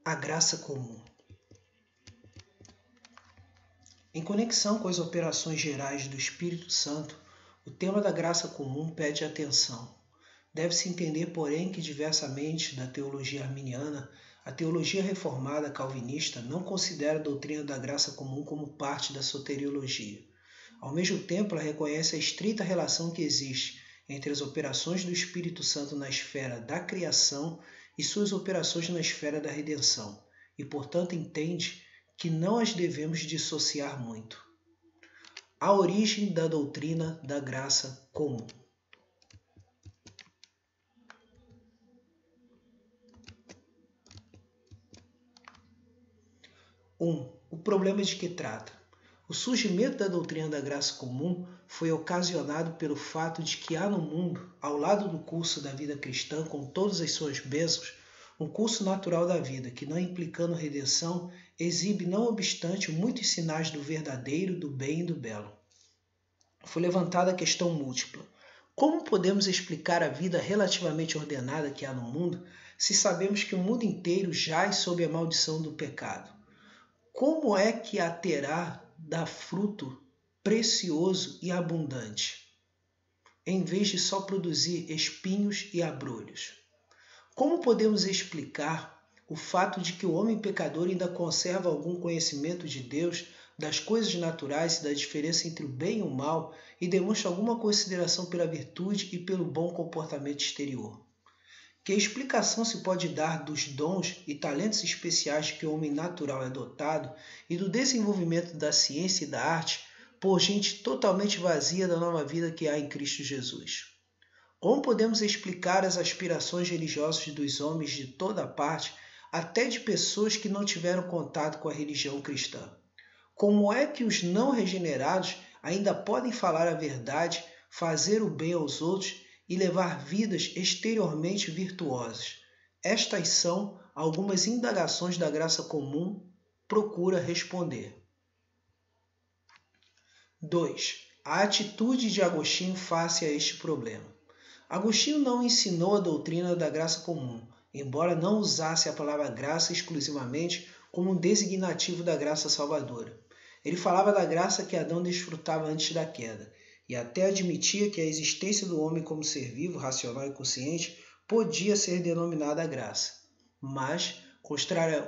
A graça comum. Em conexão com as operações gerais do Espírito Santo, o tema da graça comum pede atenção. Deve-se entender, porém, que diversamente da teologia arminiana, a teologia reformada calvinista não considera a doutrina da graça comum como parte da soteriologia. Ao mesmo tempo, ela reconhece a estrita relação que existe entre as operações do Espírito Santo na esfera da criação e suas operações na esfera da redenção, e, portanto, entende que não as devemos dissociar muito. A origem da doutrina da graça comum. O problema de que trata. O surgimento da doutrina da graça comum foi ocasionado pelo fato de que há no mundo, ao lado do curso da vida cristã com todas as suas bênçãos, um curso natural da vida que, não implicando redenção, exibe, não obstante, muitos sinais do verdadeiro, do bem e do belo. Foi levantada a questão múltipla. Como podemos explicar a vida relativamente ordenada que há no mundo, se sabemos que o mundo inteiro jaz sob a maldição do pecado? Como é que a terá dá fruto precioso e abundante, em vez de só produzir espinhos e abrolhos? Como podemos explicar o fato de que o homem pecador ainda conserva algum conhecimento de Deus, das coisas naturais e da diferença entre o bem e o mal, e demonstra alguma consideração pela virtude e pelo bom comportamento exterior? Que explicação se pode dar dos dons e talentos especiais que o homem natural é dotado e do desenvolvimento da ciência e da arte por gente totalmente vazia da nova vida que há em Cristo Jesus? Como podemos explicar as aspirações religiosas dos homens de toda parte, até de pessoas que não tiveram contato com a religião cristã? Como é que os não regenerados ainda podem falar a verdade, fazer o bem aos outros e levar vidas exteriormente virtuosas? Estas são algumas indagações da graça comum procura responder. 2. A atitude de Agostinho face a este problema. Agostinho não ensinou a doutrina da graça comum, embora não usasse a palavra graça exclusivamente como um designativo da graça salvadora. Ele falava da graça que Adão desfrutava antes da queda, e até admitia que a existência do homem como ser vivo, racional e consciente podia ser denominada graça. Mas,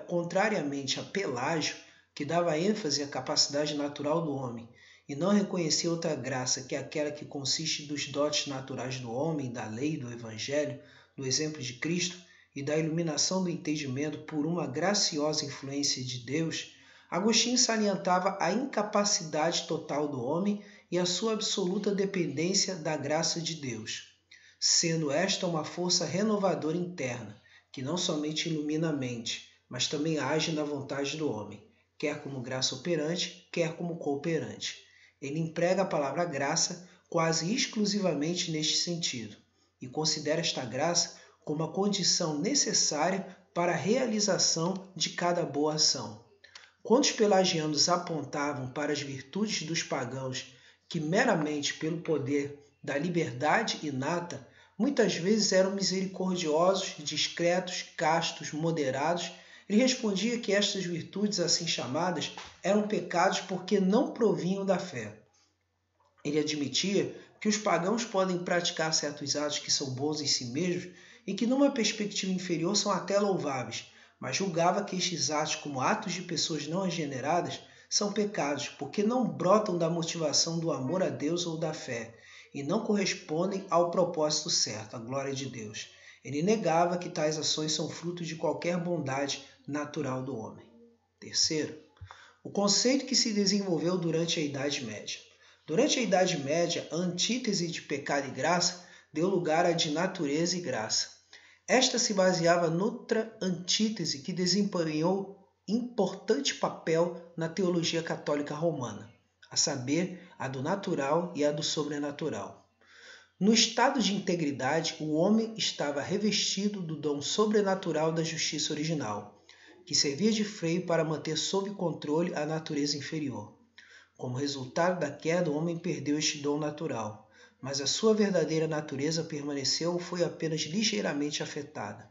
contrariamente a Pelágio, que dava ênfase à capacidade natural do homem, e não reconhecia outra graça que aquela que consiste dos dotes naturais do homem, da lei, do evangelho, do exemplo de Cristo e da iluminação do entendimento por uma graciosa influência de Deus, Agostinho salientava a incapacidade total do homem e a sua absoluta dependência da graça de Deus, sendo esta uma força renovadora interna, que não somente ilumina a mente, mas também age na vontade do homem, quer como graça operante, quer como cooperante. Ele emprega a palavra graça quase exclusivamente neste sentido, e considera esta graça como a condição necessária para a realização de cada boa ação. Quando os pelagianos apontavam para as virtudes dos pagãos que meramente pelo poder da liberdade inata, muitas vezes eram misericordiosos, discretos, castos, moderados, ele respondia que estas virtudes assim chamadas eram pecados porque não provinham da fé. Ele admitia que os pagãos podem praticar certos atos que são bons em si mesmos e que numa perspectiva inferior são até louváveis, mas julgava que estes atos, como atos de pessoas não regeneradas, são pecados, porque não brotam da motivação do amor a Deus ou da fé, e não correspondem ao propósito certo, a glória de Deus. Ele negava que tais ações são fruto de qualquer bondade natural do homem. Terceiro, o conceito que se desenvolveu durante a Idade Média. Durante a Idade Média, a antítese de pecado e graça deu lugar à de natureza e graça. Esta se baseava noutra antítese que desempenhou importante papel na teologia católica romana, a saber, a do natural e a do sobrenatural. No estado de integridade, o homem estava revestido do dom sobrenatural da justiça original, que servia de freio para manter sob controle a natureza inferior. Como resultado da queda, o homem perdeu este dom natural, mas a sua verdadeira natureza permaneceu ou foi apenas ligeiramente afetada.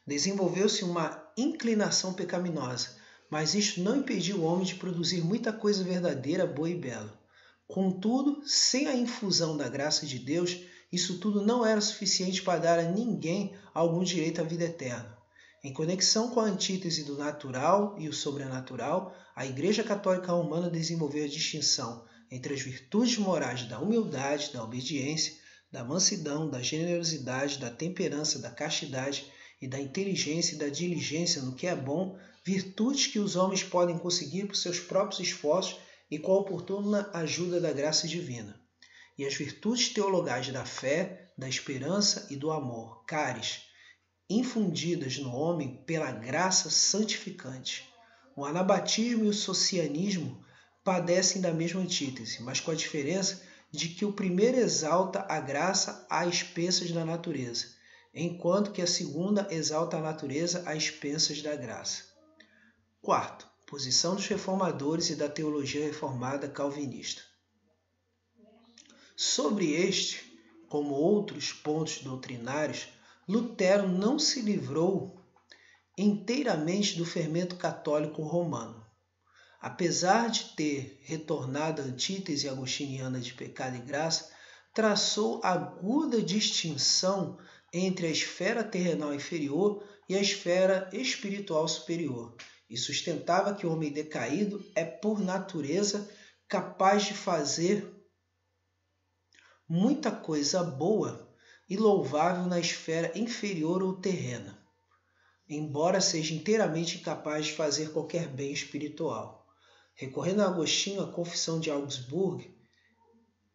Desenvolveu-se uma inclinação pecaminosa, mas isto não impediu o homem de produzir muita coisa verdadeira, boa e bela. Contudo, sem a infusão da graça de Deus, isso tudo não era suficiente para dar a ninguém algum direito à vida eterna. Em conexão com a antítese do natural e o sobrenatural, a Igreja Católica Romana desenvolveu a distinção entre as virtudes morais da humildade, da obediência, da mansidão, da generosidade, da temperança, da castidade e da inteligência e da diligência no que é bom, virtudes que os homens podem conseguir por seus próprios esforços e com a oportuna ajuda da graça divina. E as virtudes teologais da fé, da esperança e do amor, caris, infundidas no homem pela graça santificante. O anabatismo e o socianismo padecem da mesma antítese, mas com a diferença de que o primeiro exalta a graça às expensas da natureza, enquanto que a segunda exalta a natureza às expensas da graça. Quarto, posição dos reformadores e da teologia reformada calvinista. Sobre este, como outros pontos doutrinários, Lutero não se livrou inteiramente do fermento católico romano. Apesar de ter retornado à antítese agostiniana de pecado e graça, traçou aguda distinção entre a esfera terrenal inferior e a esfera espiritual superior, e sustentava que o homem decaído é, por natureza, capaz de fazer muita coisa boa e louvável na esfera inferior ou terrena, embora seja inteiramente incapaz de fazer qualquer bem espiritual. Recorrendo a Agostinho, a Confissão de Augsburg,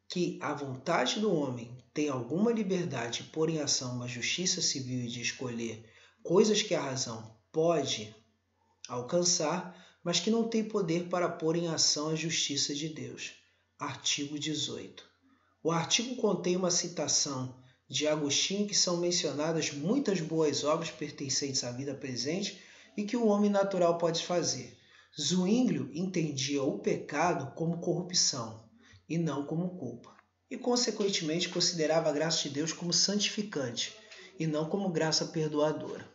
que a vontade do homem tem alguma liberdade de pôr em ação uma justiça civil e de escolher coisas que a razão pode alcançar, mas que não tem poder para pôr em ação a justiça de Deus. Artigo 18. O artigo contém uma citação de Agostinho que são mencionadas muitas boas obras pertencentes à vida presente e que o homem natural pode fazer. Zwinglio entendia o pecado como corrupção e não como culpa, e consequentemente considerava a graça de Deus como santificante e não como graça perdoadora.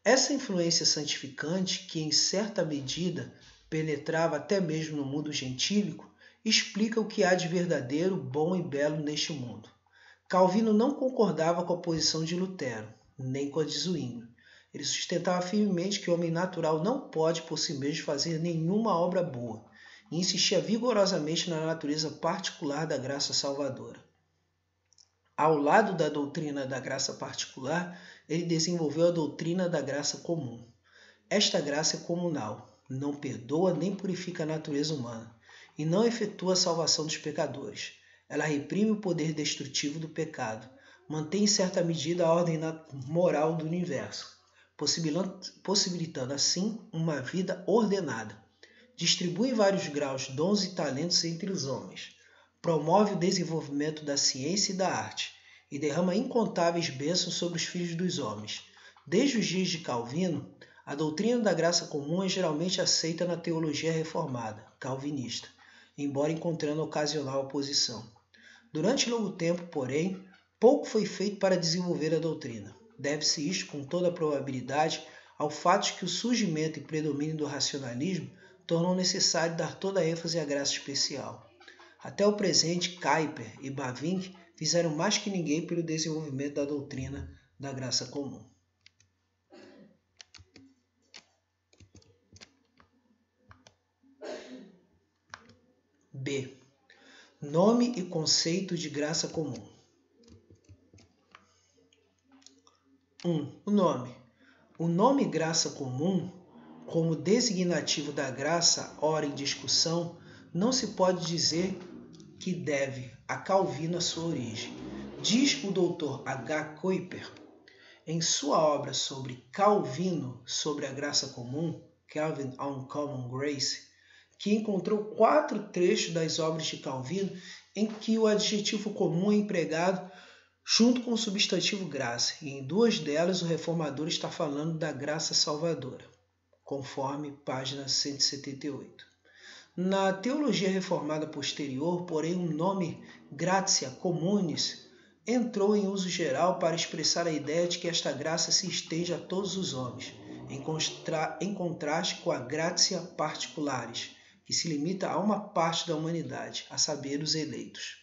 Essa influência santificante, que em certa medida penetrava até mesmo no mundo gentílico, explica o que há de verdadeiro, bom e belo neste mundo. Calvino não concordava com a posição de Lutero, nem com a de Zwinglio. Ele sustentava firmemente que o homem natural não pode por si mesmo fazer nenhuma obra boa, e insistia vigorosamente na natureza particular da graça salvadora. Ao lado da doutrina da graça particular, ele desenvolveu a doutrina da graça comum. Esta graça é comunal, não perdoa nem purifica a natureza humana, e não efetua a salvação dos pecadores. Ela reprime o poder destrutivo do pecado, mantém em certa medida a ordem moral do universo, possibilitando assim uma vida ordenada. Distribui em vários graus dons e talentos entre os homens. Promove o desenvolvimento da ciência e da arte e derrama incontáveis bênçãos sobre os filhos dos homens. Desde os dias de Calvino, a doutrina da graça comum é geralmente aceita na teologia reformada, calvinista, embora encontrando ocasional oposição. Durante longo tempo, porém, pouco foi feito para desenvolver a doutrina. Deve-se isto, com toda a probabilidade, ao fato de que o surgimento e predomínio do racionalismo tornou necessário dar toda a ênfase à graça especial. Até o presente, Kuyper e Bavinck fizeram mais que ninguém pelo desenvolvimento da doutrina da graça comum. B. Nome e conceito de graça comum. 1. O nome. O nome graça comum, como designativo da graça, ora em discussão, não se pode dizer que deve a Calvino a sua origem. Diz o Dr. H. Kuyper, em sua obra sobre Calvino, sobre a graça comum, Calvin on Common Grace, que encontrou 4 trechos das obras de Calvino em que o adjetivo comum é empregado junto com o substantivo graça, e em 2 delas o reformador está falando da graça salvadora, conforme página 178. Na teologia reformada posterior, porém, o nome gratia communis entrou em uso geral para expressar a ideia de que esta graça se estende a todos os homens, em contraste com a gratia particularis, que se limita a uma parte da humanidade, a saber, os eleitos.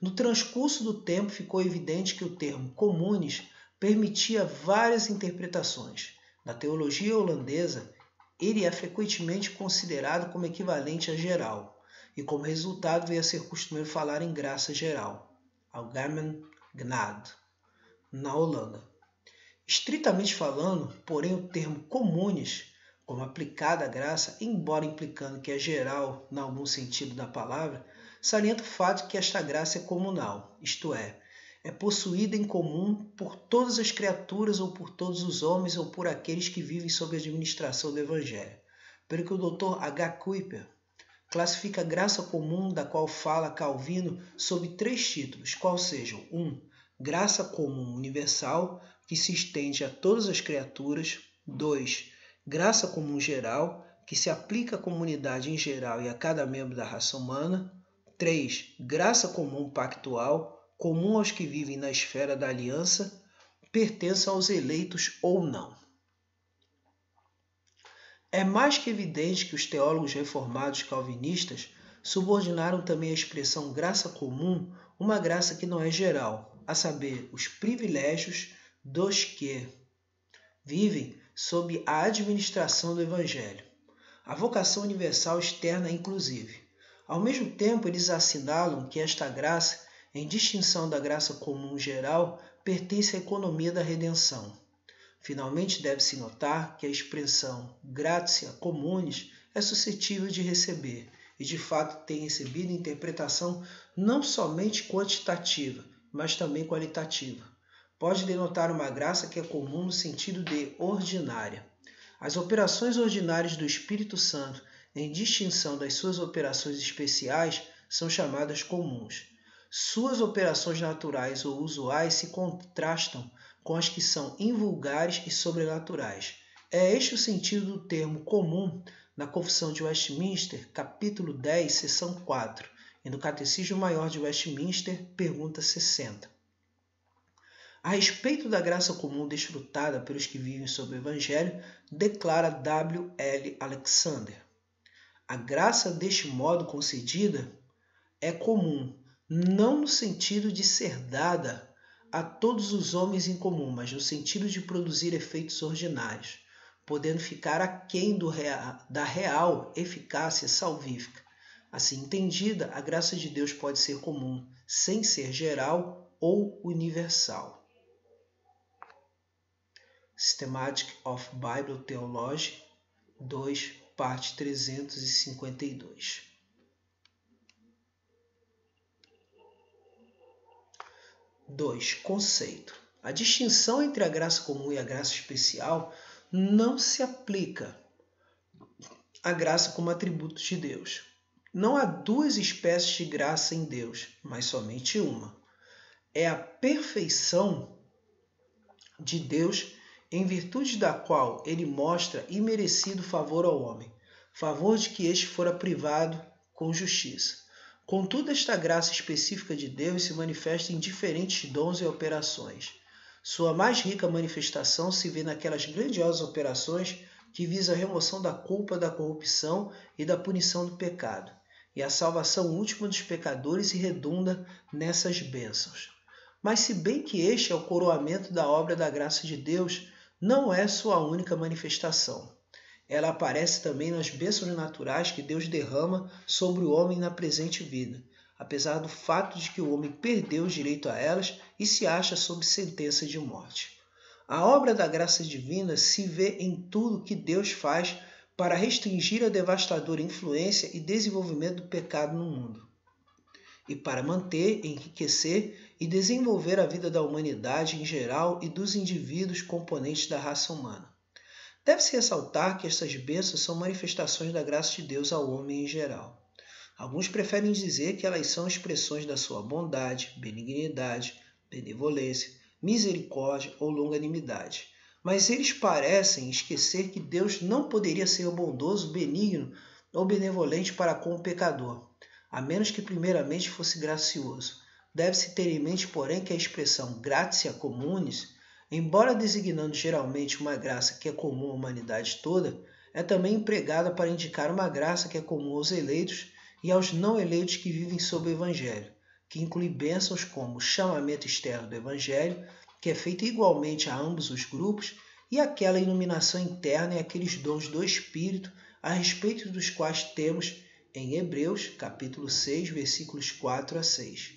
No transcurso do tempo ficou evidente que o termo communis permitia várias interpretações. Na teologia holandesa, ele é frequentemente considerado como equivalente a geral, e como resultado veio a ser costumeiro falar em graça geral, algemene genade, na Holanda. Estritamente falando, porém, o termo communis, como aplicado à graça, embora implicando que é geral em algum sentido da palavra, salienta o fato de que esta graça é comunal, isto é possuída em comum por todas as criaturas ou por todos os homens ou por aqueles que vivem sob a administração do Evangelho. Pelo que o Dr. H. Kuyper classifica a graça comum da qual fala Calvino sob 3 títulos, quais sejam 1. Graça comum universal, que se estende a todas as criaturas. 2. Graça comum geral, que se aplica à comunidade em geral e a cada membro da raça humana. 3. Graça comum pactual, comum aos que vivem na esfera da aliança, pertence aos eleitos ou não. É mais que evidente que os teólogos reformados calvinistas subordinaram também a expressão graça comum uma graça que não é geral, a saber, os privilégios dos que vivem sob a administração do Evangelho. A vocação universal externa, inclusive. Ao mesmo tempo, eles assinalam que esta graça, em distinção da graça comum geral, pertence à economia da redenção. Finalmente, deve-se notar que a expressão gratia communis é suscetível de receber, e de fato tem recebido interpretação não somente quantitativa, mas também qualitativa. Pode denotar uma graça que é comum no sentido de ordinária. As operações ordinárias do Espírito Santo, em distinção das suas operações especiais, são chamadas comuns. Suas operações naturais ou usuais se contrastam com as que são invulgares e sobrenaturais. É este o sentido do termo comum na Confissão de Westminster, capítulo 10, seção 4, e no Catecismo Maior de Westminster, pergunta 60. A respeito da graça comum desfrutada pelos que vivem sob o Evangelho, declara W. L. Alexander: a graça deste modo concedida é comum, não no sentido de ser dada a todos os homens em comum, mas no sentido de produzir efeitos ordinários, podendo ficar aquém da real eficácia salvífica. Assim entendida, a graça de Deus pode ser comum, sem ser geral ou universal. Systematic of Bible Theology, 2, parte 352. 2. Conceito. A distinção entre a graça comum e a graça especial não se aplica à graça como atributo de Deus. Não há 2 espécies de graça em Deus, mas somente uma. É a perfeição de Deus em virtude da qual ele mostra imerecido favor ao homem, favor de que este fora privado com justiça. Contudo, esta graça específica de Deus se manifesta em diferentes dons e operações. Sua mais rica manifestação se vê naquelas grandiosas operações que visam a remoção da culpa, da corrupção e da punição do pecado, e a salvação última dos pecadores e redunda nessas bênçãos. Mas se bem que este é o coroamento da obra da graça de Deus, não é sua única manifestação. Ela aparece também nas bênçãos naturais que Deus derrama sobre o homem na presente vida, apesar do fato de que o homem perdeu o direito a elas e se acha sob sentença de morte. A obra da graça divina se vê em tudo que Deus faz para restringir a devastadora influência e desenvolvimento do pecado no mundo, e para manter, enriquecer e desenvolver a vida da humanidade em geral e dos indivíduos componentes da raça humana. Deve-se ressaltar que estas bênçãos são manifestações da graça de Deus ao homem em geral. Alguns preferem dizer que elas são expressões da sua bondade, benignidade, benevolência, misericórdia ou longanimidade. Mas eles parecem esquecer que Deus não poderia ser bondoso, benigno ou benevolente para com o pecador, a menos que primeiramente fosse gracioso. deve-se ter em mente, porém, que a expressão gratia communis, embora designando geralmente uma graça que é comum à humanidade toda, é também empregada para indicar uma graça que é comum aos eleitos e aos não eleitos que vivem sob o Evangelho, que inclui bênçãos como o chamamento externo do Evangelho, que é feito igualmente a ambos os grupos, e aquela iluminação interna e aqueles dons do Espírito, a respeito dos quais temos em Hebreus, capítulo 6, versículos 4 a 6.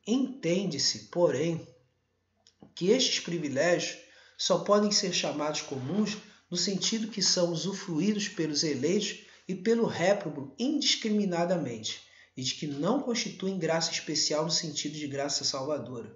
Entende-se, porém, que estes privilégios só podem ser chamados comuns no sentido que são usufruídos pelos eleitos e pelo réprobo indiscriminadamente, e de que não constituem graça especial no sentido de graça salvadora.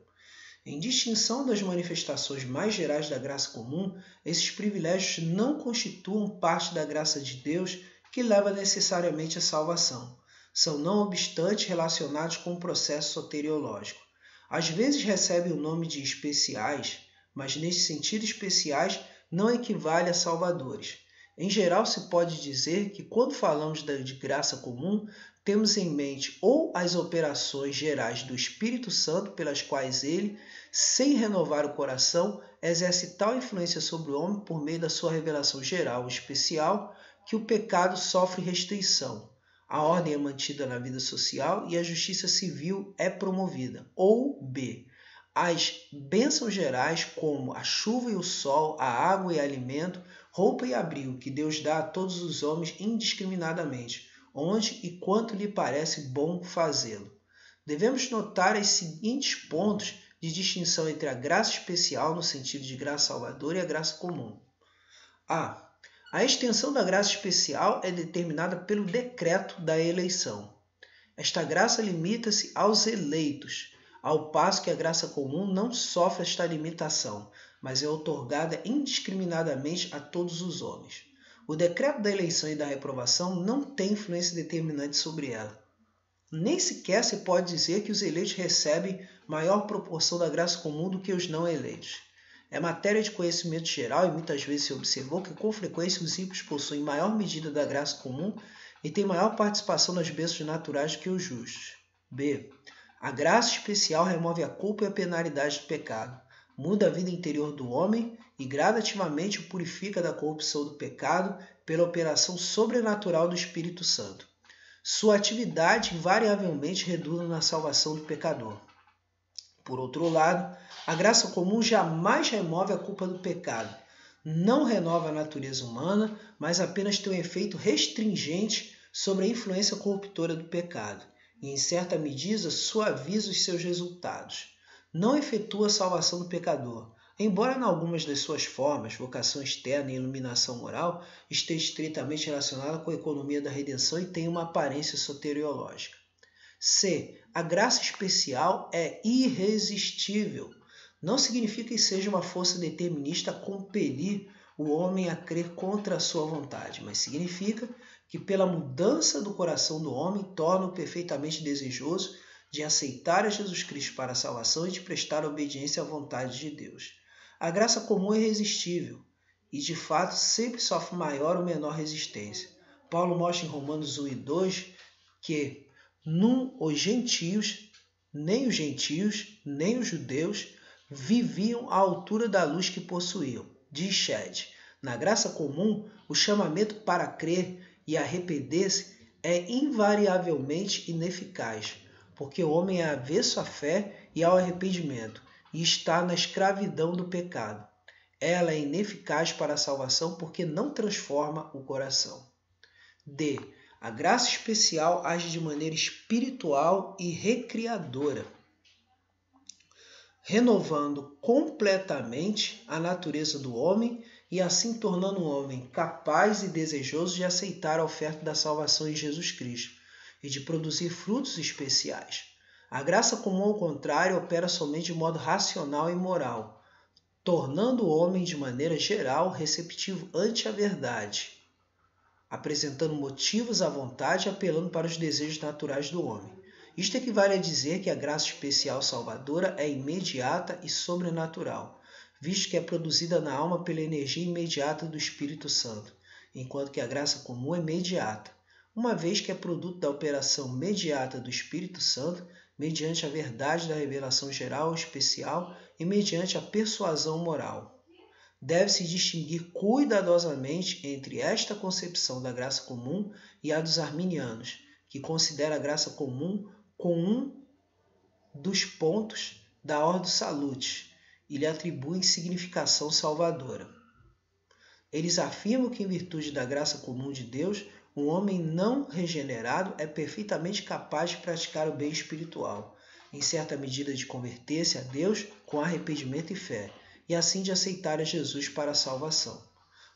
Em distinção das manifestações mais gerais da graça comum, esses privilégios não constituam parte da graça de Deus que leva necessariamente à salvação. São, não obstante, relacionados com o processo soteriológico. Às vezes recebem o nome de especiais, mas nesse sentido especiais não equivale a salvadores. Em geral, se pode dizer que quando falamos de graça comum, temos em mente ou as operações gerais do Espírito Santo pelas quais ele, sem renovar o coração, exerce tal influência sobre o homem por meio da sua revelação geral ou especial que o pecado sofre restrição, a ordem é mantida na vida social e a justiça civil é promovida. Ou B. As bênçãos gerais como a chuva e o sol, a água e alimento, roupa e abrigo que Deus dá a todos os homens indiscriminadamente, onde e quanto lhe parece bom fazê-lo. Devemos notar os seguintes pontos de distinção entre a graça especial no sentido de graça salvadora e a graça comum. A. A extensão da graça especial é determinada pelo decreto da eleição. Esta graça limita-se aos eleitos, ao passo que a graça comum não sofre esta limitação, mas é outorgada indiscriminadamente a todos os homens. O decreto da eleição e da reprovação não tem influência determinante sobre ela. Nem sequer se pode dizer que os eleitos recebem maior proporção da graça comum do que os não eleitos. É matéria de conhecimento geral e muitas vezes se observou que com frequência os ímpios possuem maior medida da graça comum e têm maior participação nas bênçãos naturais do que os justos. B. A graça especial remove a culpa e a penalidade do pecado, muda a vida interior do homem e gradativamente o purifica da corrupção do pecado pela operação sobrenatural do Espírito Santo. Sua atividade invariavelmente redunda na salvação do pecador. Por outro lado, a graça comum jamais remove a culpa do pecado, não renova a natureza humana, mas apenas tem um efeito restringente sobre a influência corruptora do pecado e, em certa medida, suaviza os seus resultados. Não efetua a salvação do pecador, embora em algumas das suas formas, vocação externa e iluminação moral, esteja estritamente relacionada com a economia da redenção e tenha uma aparência soteriológica. C. A graça especial é irresistível. Não significa que seja uma força determinista a compelir o homem a crer contra a sua vontade, mas significa que pela mudança do coração do homem torna-o perfeitamente desejoso de aceitar a Jesus Cristo para a salvação e de prestar obediência à vontade de Deus. A graça comum é irresistível e, de fato, sempre sofre maior ou menor resistência. Paulo mostra em Romanos 1 e 2 que os gentios, nem os judeus, viviam à altura da luz que possuíam. Diz Shedd, na graça comum, o chamamento para crer e arrepender-se é invariavelmente ineficaz, porque o homem é avesso à fé e ao arrependimento, e está na escravidão do pecado. Ela é ineficaz para a salvação porque não transforma o coração. D. A graça especial age de maneira espiritual e recriadora, renovando completamente a natureza do homem e assim tornando o homem capaz e desejoso de aceitar a oferta da salvação em Jesus Cristo e de produzir frutos especiais. A graça comum, ao contrário, opera somente de modo racional e moral, tornando o homem de maneira geral receptivo ante a verdade, apresentando motivos à vontade e apelando para os desejos naturais do homem. Isto equivale a dizer que a graça especial salvadora é imediata e sobrenatural, visto que é produzida na alma pela energia imediata do Espírito Santo, enquanto que a graça comum é imediata, uma vez que é produto da operação imediata do Espírito Santo mediante a verdade da revelação geral ou especial e mediante a persuasão moral. Deve-se distinguir cuidadosamente entre esta concepção da graça comum e a dos arminianos, que considera a graça comum com um dos pontos da Ordo Salutis e lhe atribuem significação salvadora. Eles afirmam que, em virtude da graça comum de Deus, um homem não regenerado é perfeitamente capaz de praticar o bem espiritual, em certa medida de converter-se a Deus com arrependimento e fé, e assim de aceitar a Jesus para a salvação.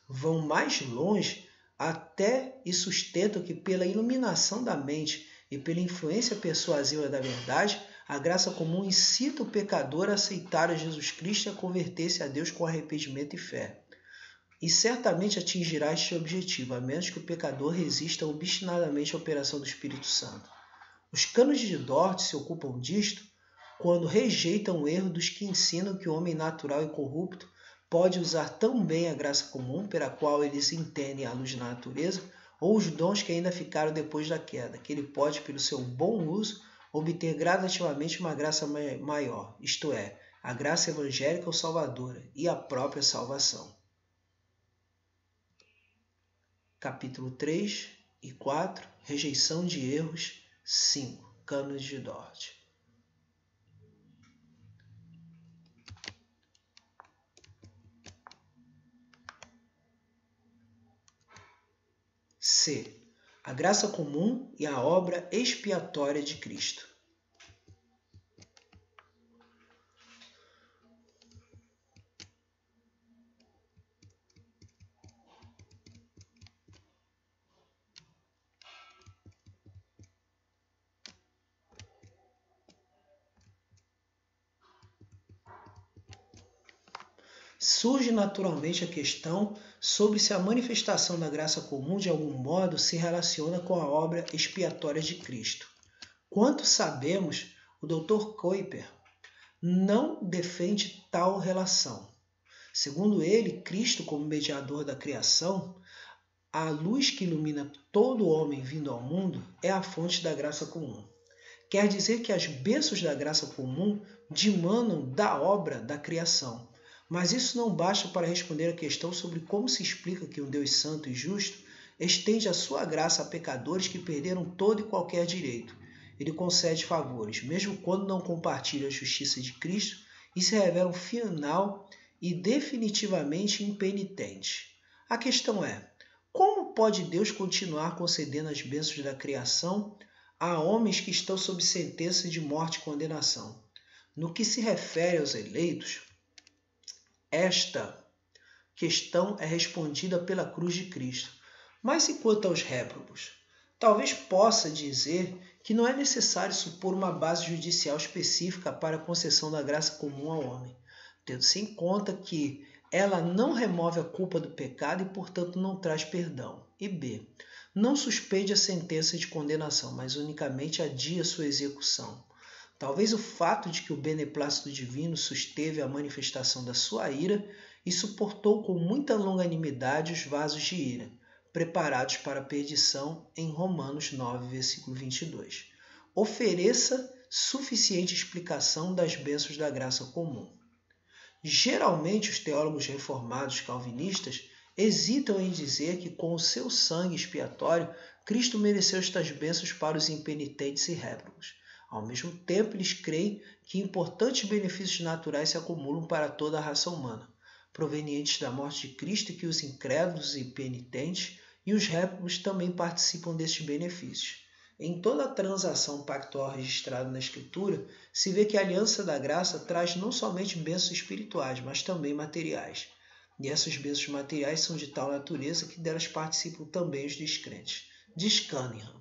Vão mais longe até e sustentam que, pela iluminação da mente e pela influência persuasiva da verdade, a graça comum incita o pecador a aceitar a Jesus Cristo e a converter-se a Deus com arrependimento e fé. E certamente atingirá este objetivo, a menos que o pecador resista obstinadamente à operação do Espírito Santo. Os cânones de Dort se ocupam disto quando rejeitam o erro dos que ensinam que o homem natural e corrupto pode usar tão bem a graça comum, pela qual eles entendem a luz da natureza, ou os dons que ainda ficaram depois da queda, que ele pode, pelo seu bom uso, obter gradativamente uma graça maior, isto é, a graça evangélica ou salvadora e a própria salvação. Capítulo 3 e 4, Rejeição de erros, 5, Cânones de Dort. C. A graça comum e a obra expiatória de Cristo. Surge naturalmente a questão sobre se a manifestação da graça comum de algum modo se relaciona com a obra expiatória de Cristo. Quanto sabemos, o Dr. Kuyper não defende tal relação. Segundo ele, Cristo, como mediador da criação, a luz que ilumina todo homem vindo ao mundo, é a fonte da graça comum. Quer dizer que as bênçãos da graça comum dimanam da obra da criação. Mas isso não basta para responder a questão sobre como se explica que um Deus santo e justo estende a sua graça a pecadores que perderam todo e qualquer direito. Ele concede favores, mesmo quando não compartilha a justiça de Cristo e se revela final e definitivamente impenitente. A questão é, como pode Deus continuar concedendo as bênçãos da criação a homens que estão sob sentença de morte e condenação? No que se refere aos eleitos, esta questão é respondida pela cruz de Cristo. Mas e quanto aos réprobos? Talvez possa dizer que não é necessário supor uma base judicial específica para a concessão da graça comum ao homem, tendo-se em conta que ela não remove a culpa do pecado e, portanto, não traz perdão. E B. Não suspende a sentença de condenação, mas unicamente adia sua execução. Talvez o fato de que o beneplácito divino susteve a manifestação da sua ira e suportou com muita longanimidade os vasos de ira, preparados para a perdição em Romanos 9, versículo 22. Ofereça suficiente explicação das bênçãos da graça comum. Geralmente, os teólogos reformados calvinistas hesitam em dizer que com o seu sangue expiatório, Cristo mereceu estas bênçãos para os impenitentes e réprobos. Ao mesmo tempo, eles creem que importantes benefícios naturais se acumulam para toda a raça humana, provenientes da morte de Cristo, e que os incrédulos e impenitentes e os réprobos também participam destes benefícios. Em toda a transação pactual registrada na Escritura, se vê que a aliança da graça traz não somente bênçãos espirituais, mas também materiais. E essas bênçãos materiais são de tal natureza que delas participam também os descrentes. Diz Cunningham.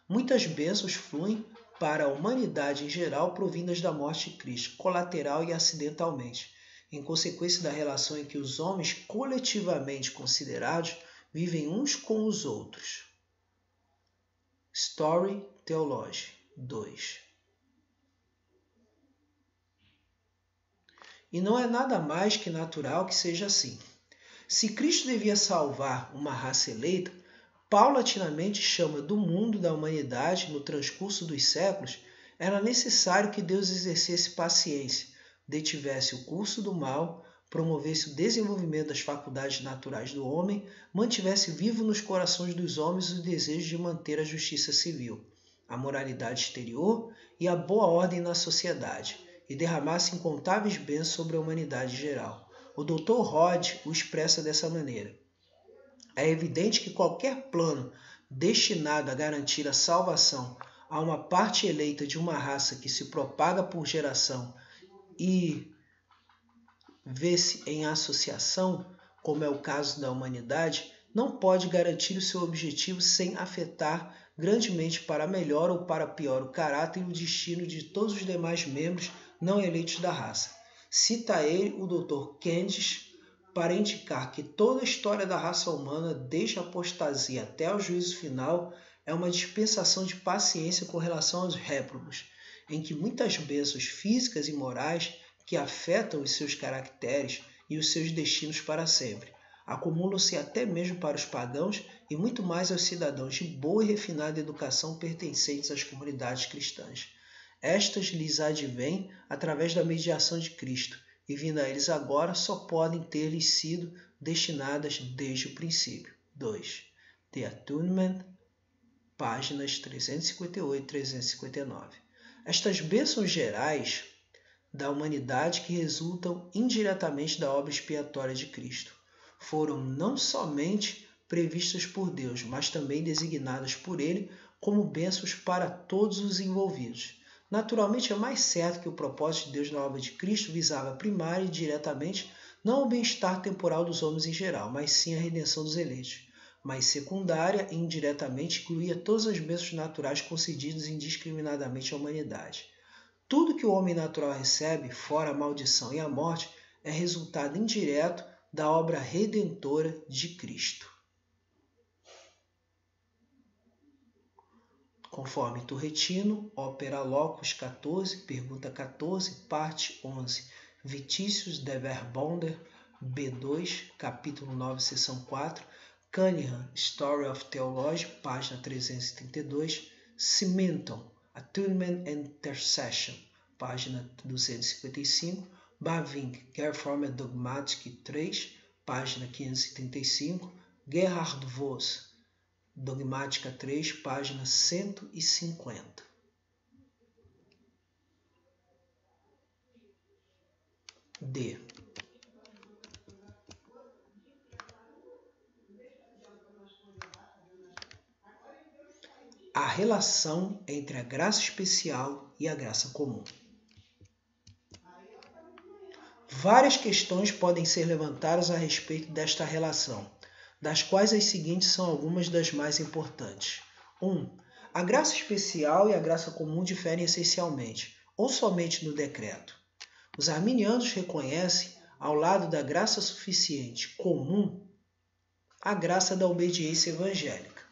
Muitas bênçãos fluem para a humanidade em geral provindas da morte de Cristo, colateral e acidentalmente, em consequência da relação em que os homens coletivamente considerados vivem uns com os outros. Story Theology 2. E não é nada mais que natural que seja assim. Se Cristo devia salvar uma raça eleita, paulatinamente chama do mundo da humanidade, no transcurso dos séculos, Era necessário que Deus exercesse paciência, detivesse o curso do mal, promovesse o desenvolvimento das faculdades naturais do homem, mantivesse vivo nos corações dos homens o desejo de manter a justiça civil, a moralidade exterior e a boa ordem na sociedade, e derramasse incontáveis bênçãos sobre a humanidade geral. O Dr. Rod o expressa dessa maneira. É evidente que qualquer plano destinado a garantir a salvação a uma parte eleita de uma raça que se propaga por geração e vê-se em associação, como é o caso da humanidade, não pode garantir o seu objetivo sem afetar grandemente para melhor ou para pior o caráter e o destino de todos os demais membros não eleitos da raça. Cita ele o Dr. Candice para indicar que toda a história da raça humana, desde a apostasia até o juízo final, é uma dispensação de paciência com relação aos réprobos, em que muitas bênçãos físicas e morais que afetam os seus caracteres e os seus destinos para sempre acumulam-se até mesmo para os pagãos e muito mais aos cidadãos de boa e refinada educação pertencentes às comunidades cristãs. Estas lhes advêm através da mediação de Cristo, e vindo a eles agora só podem ter-lhes sido destinadas desde o princípio. 2. The Atonement, páginas 358 e 359. Estas bênçãos gerais da humanidade que resultam indiretamente da obra expiatória de Cristo foram não somente previstas por Deus, mas também designadas por Ele como bênçãos para todos os envolvidos. Naturalmente, é mais certo que o propósito de Deus na obra de Cristo visava primária e diretamente não o bem-estar temporal dos homens em geral, mas sim a redenção dos eleitos. Mas secundária e indiretamente incluía todas as bênçãos naturais concedidas indiscriminadamente à humanidade. Tudo que o homem natural recebe, fora a maldição e a morte, é resultado indireto da obra redentora de Cristo. Conforme Turretino, Opera Locus 14, pergunta 14, parte 11, Vitícius de Verbonder, B2, capítulo 9, seção 4, Cunningham, Story of Theology, página 332, Simenton, Atonement and Intercession, página 255, Bavinck, Reformed Dogmatic 3, página 535, Gerhard Voss, Dogmática 3, página 150. D. A relação entre a graça especial e a graça comum. Várias questões podem ser levantadas a respeito desta relação, das quais as seguintes são algumas das mais importantes. 1. A graça especial e a graça comum diferem essencialmente, ou somente no decreto. Os arminianos reconhecem, ao lado da graça suficiente comum, a graça da obediência evangélica,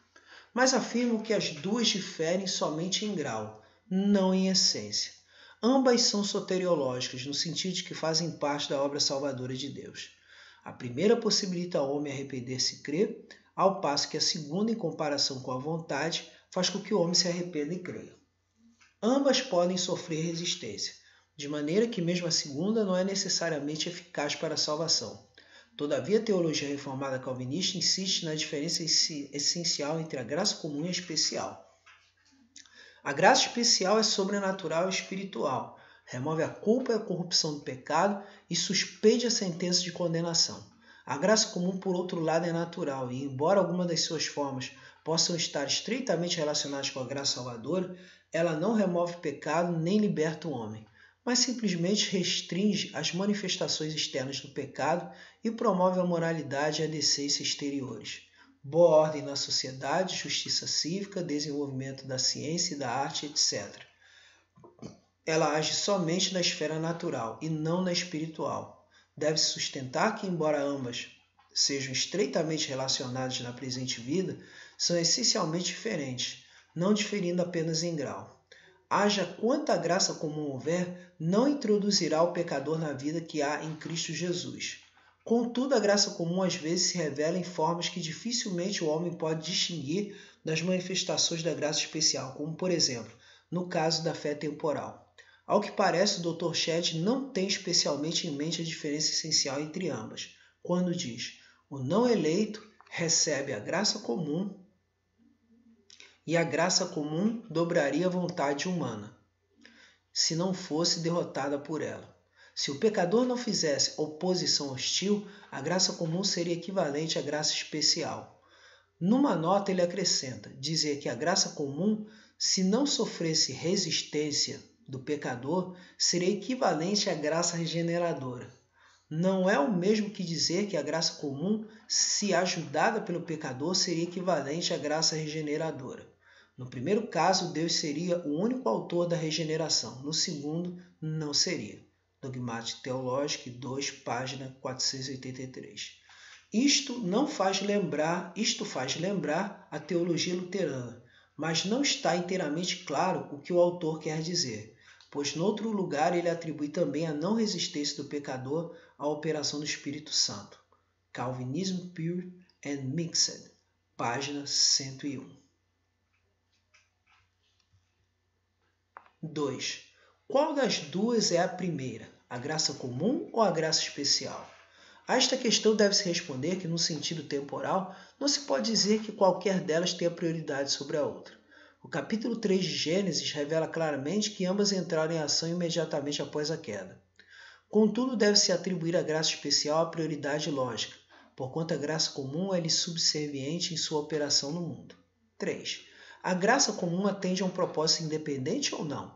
mas afirmam que as duas diferem somente em grau, não em essência. Ambas são soteriológicas, no sentido de que fazem parte da obra salvadora de Deus. A primeira possibilita ao homem arrepender-se e crer, ao passo que a segunda, em comparação com a vontade, faz com que o homem se arrependa e creia. Ambas podem sofrer resistência, de maneira que mesmo a segunda não é necessariamente eficaz para a salvação. Todavia, a teologia reformada calvinista insiste na diferença essencial entre a graça comum e a especial. A graça especial é sobrenatural e espiritual, remove a culpa e a corrupção do pecado e suspende a sentença de condenação. A graça comum, por outro lado, é natural e, embora algumas das suas formas possam estar estreitamente relacionadas com a graça salvadora, ela não remove o pecado nem liberta o homem, mas simplesmente restringe as manifestações externas do pecado e promove a moralidade e a decência exteriores. Boa ordem na sociedade, justiça cívica, desenvolvimento da ciência e da arte, etc. Ela age somente na esfera natural e não na espiritual. Deve-se sustentar que, embora ambas sejam estreitamente relacionadas na presente vida, são essencialmente diferentes, não diferindo apenas em grau. Haja quanta graça comum houver, não introduzirá o pecador na vida que há em Cristo Jesus. Contudo, a graça comum às vezes se revela em formas que dificilmente o homem pode distinguir das manifestações da graça especial, como, por exemplo, no caso da fé temporal. Ao que parece, o Dr. Shedd não tem especialmente em mente a diferença essencial entre ambas, quando diz: o não eleito recebe a graça comum e a graça comum dobraria a vontade humana, se não fosse derrotada por ela. Se o pecador não fizesse oposição hostil, a graça comum seria equivalente à graça especial. Numa nota ele acrescenta, dizer que a graça comum, se não sofresse resistência do pecador, seria equivalente à graça regeneradora. Não é o mesmo que dizer que a graça comum, se ajudada pelo pecador, seria equivalente à graça regeneradora. No primeiro caso, Deus seria o único autor da regeneração. No segundo, não seria. Dogmatic Theologic 2, página 483. Isto faz lembrar a teologia luterana, mas não está inteiramente claro o que o autor quer dizer, pois noutro lugar ele atribui também a não resistência do pecador à operação do Espírito Santo. Calvinism Pure and Mixed, página 101. 2. Qual das duas é a primeira, a graça comum ou a graça especial? A esta questão deve-se responder que, no sentido temporal, não se pode dizer que qualquer delas tenha prioridade sobre a outra. O capítulo 3 de Gênesis revela claramente que ambas entraram em ação imediatamente após a queda. Contudo, deve-se atribuir à graça especial a prioridade lógica, porquanto a graça comum é-lhe subserviente em sua operação no mundo. 3. A graça comum atende a um propósito independente ou não?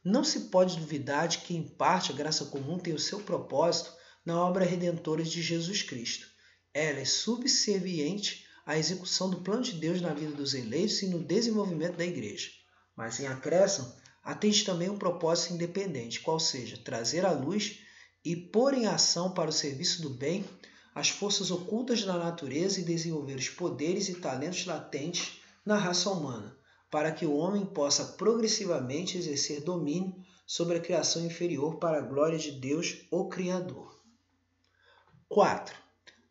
Não se pode duvidar de que, em parte, a graça comum tem o seu propósito na obra redentora de Jesus Cristo. Ela é subserviente à execução do plano de Deus na vida dos eleitos e no desenvolvimento da igreja. Mas, em acréscimo, atende também um propósito independente, qual seja, trazer à luz e pôr em ação para o serviço do bem as forças ocultas da natureza e desenvolver os poderes e talentos latentes na raça humana, para que o homem possa progressivamente exercer domínio sobre a criação inferior para a glória de Deus, o Criador. 4.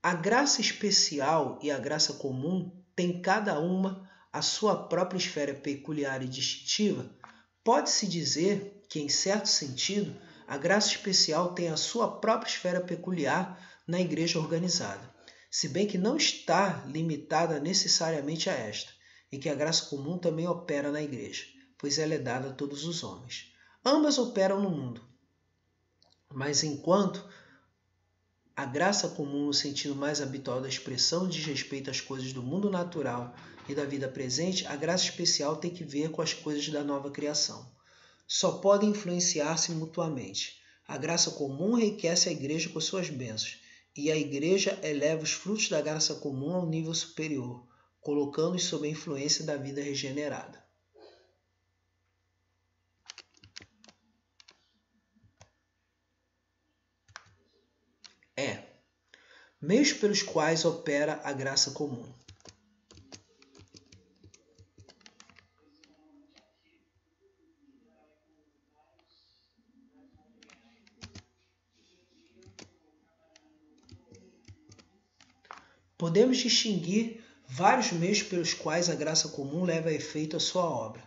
A graça especial e a graça comum têm cada uma a sua própria esfera peculiar e distintiva. Pode-se dizer que, em certo sentido, a graça especial tem a sua própria esfera peculiar na igreja organizada, se bem que não está limitada necessariamente a esta, e que a graça comum também opera na igreja, pois ela é dada a todos os homens. Ambas operam no mundo, mas enquanto a graça comum, no sentido mais habitual da expressão, diz respeito às coisas do mundo natural e da vida presente, a graça especial tem que ver com as coisas da nova criação. Só podem influenciar-se mutuamente. A graça comum enriquece a igreja com suas bênçãos, e a igreja eleva os frutos da graça comum ao nível superior, colocando-os sob a influência da vida regenerada. Meios pelos quais opera a graça comum. Podemos distinguir vários meios pelos quais a graça comum leva a efeito a sua obra.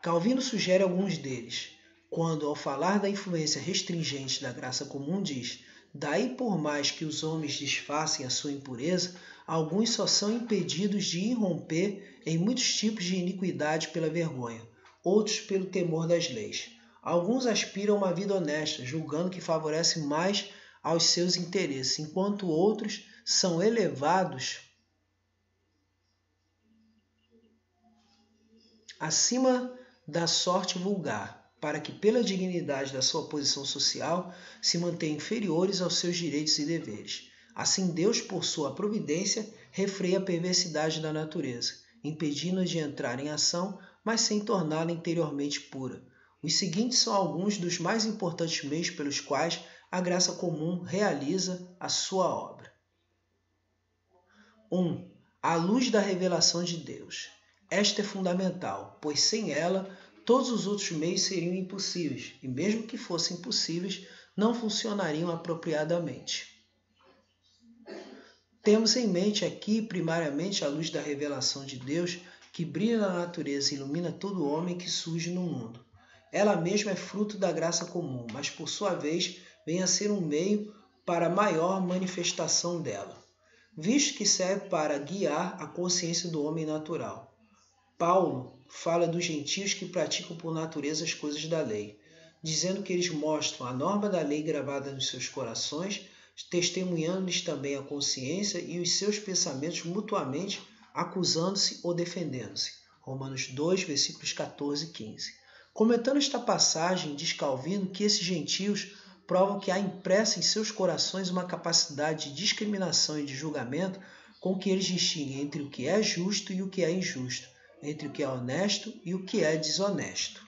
Calvino sugere alguns deles, quando, ao falar da influência restringente da graça comum, diz: daí por mais que os homens disfarcem a sua impureza, alguns só são impedidos de irromper em muitos tipos de iniquidade pela vergonha, outros pelo temor das leis. Alguns aspiram a uma vida honesta, julgando que favorece mais aos seus interesses, enquanto outros são elevados acima da sorte vulgar, para que, pela dignidade da sua posição social, se mantenham inferiores aos seus direitos e deveres. Assim, Deus, por sua providência, refreia a perversidade da natureza, impedindo-a de entrar em ação, mas sem torná-la interiormente pura. Os seguintes são alguns dos mais importantes meios pelos quais a graça comum realiza a sua obra. 1. A luz da revelação de Deus. Esta é fundamental, pois sem ela, todos os outros meios seriam impossíveis, e mesmo que fossem possíveis, não funcionariam apropriadamente. Temos em mente aqui, primariamente, a luz da revelação de Deus, que brilha na natureza e ilumina todo homem que surge no mundo. Ela mesma é fruto da graça comum, mas por sua vez vem a ser um meio para a maior manifestação dela, visto que serve para guiar a consciência do homem natural. Paulo fala dos gentios que praticam por natureza as coisas da lei, dizendo que eles mostram a norma da lei gravada nos seus corações, testemunhando-lhes também a consciência e os seus pensamentos mutuamente, acusando-se ou defendendo-se. Romanos 2, versículos 14 e 15. Comentando esta passagem, diz Calvino que esses gentios provam que há impressa em seus corações uma capacidade de discriminação e de julgamento com que eles distinguem entre o que é justo e o que é injusto, entre o que é honesto e o que é desonesto.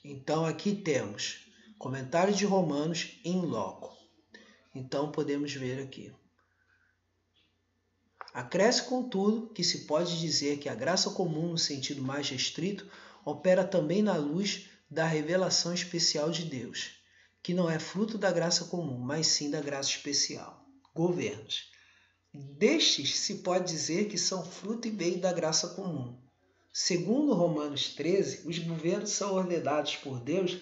Então aqui temos comentário de Romanos in loco. Então podemos ver aqui. Acresce, contudo, que se pode dizer que a graça comum, no sentido mais restrito, opera também na luz da revelação especial de Deus, que não é fruto da graça comum, mas sim da graça especial. Governos. Destes se pode dizer que são fruto e meio da graça comum. Segundo Romanos 13, os governos são ordenados por Deus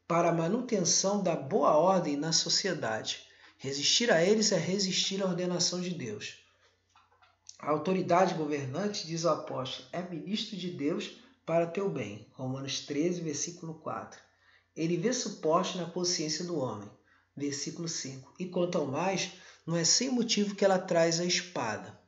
para a manutenção da boa ordem na sociedade. Resistir a eles é resistir à ordenação de Deus. A autoridade governante, diz o apóstolo, é ministro de Deus para teu bem. Romanos 13, versículo 4. Ele vê suporte na consciência do homem. Versículo 5. E quanto ao mais, não é sem motivo que ela traz a espada.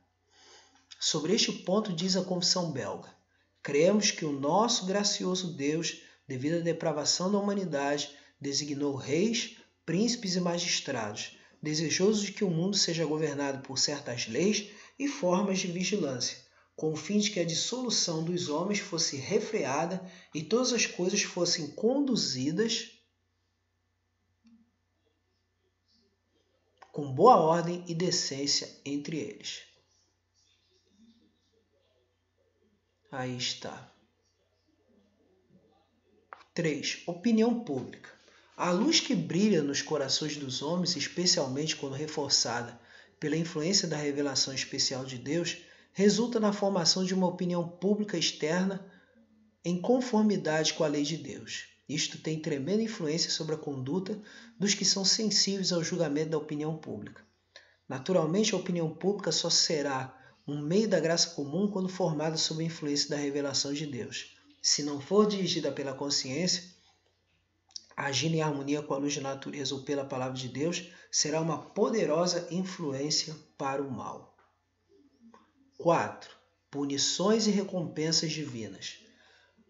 Sobre este ponto diz a Confissão Belga: cremos que o nosso gracioso Deus, devido à depravação da humanidade, designou reis, príncipes e magistrados, desejoso de que o mundo seja governado por certas leis e formas de vigilância, com o fim de que a dissolução dos homens fosse refreada e todas as coisas fossem conduzidas com boa ordem e decência entre eles. Aí está. 3. Opinião pública. A luz que brilha nos corações dos homens, especialmente quando reforçada pela influência da revelação especial de Deus, resulta na formação de uma opinião pública externa em conformidade com a lei de Deus. Isto tem tremenda influência sobre a conduta dos que são sensíveis ao julgamento da opinião pública. Naturalmente, a opinião pública só será um meio da graça comum quando formada sob a influência da revelação de Deus. Se não for dirigida pela consciência, agindo em harmonia com a luz da natureza ou pela palavra de Deus, será uma poderosa influência para o mal. 4. Punições e recompensas divinas.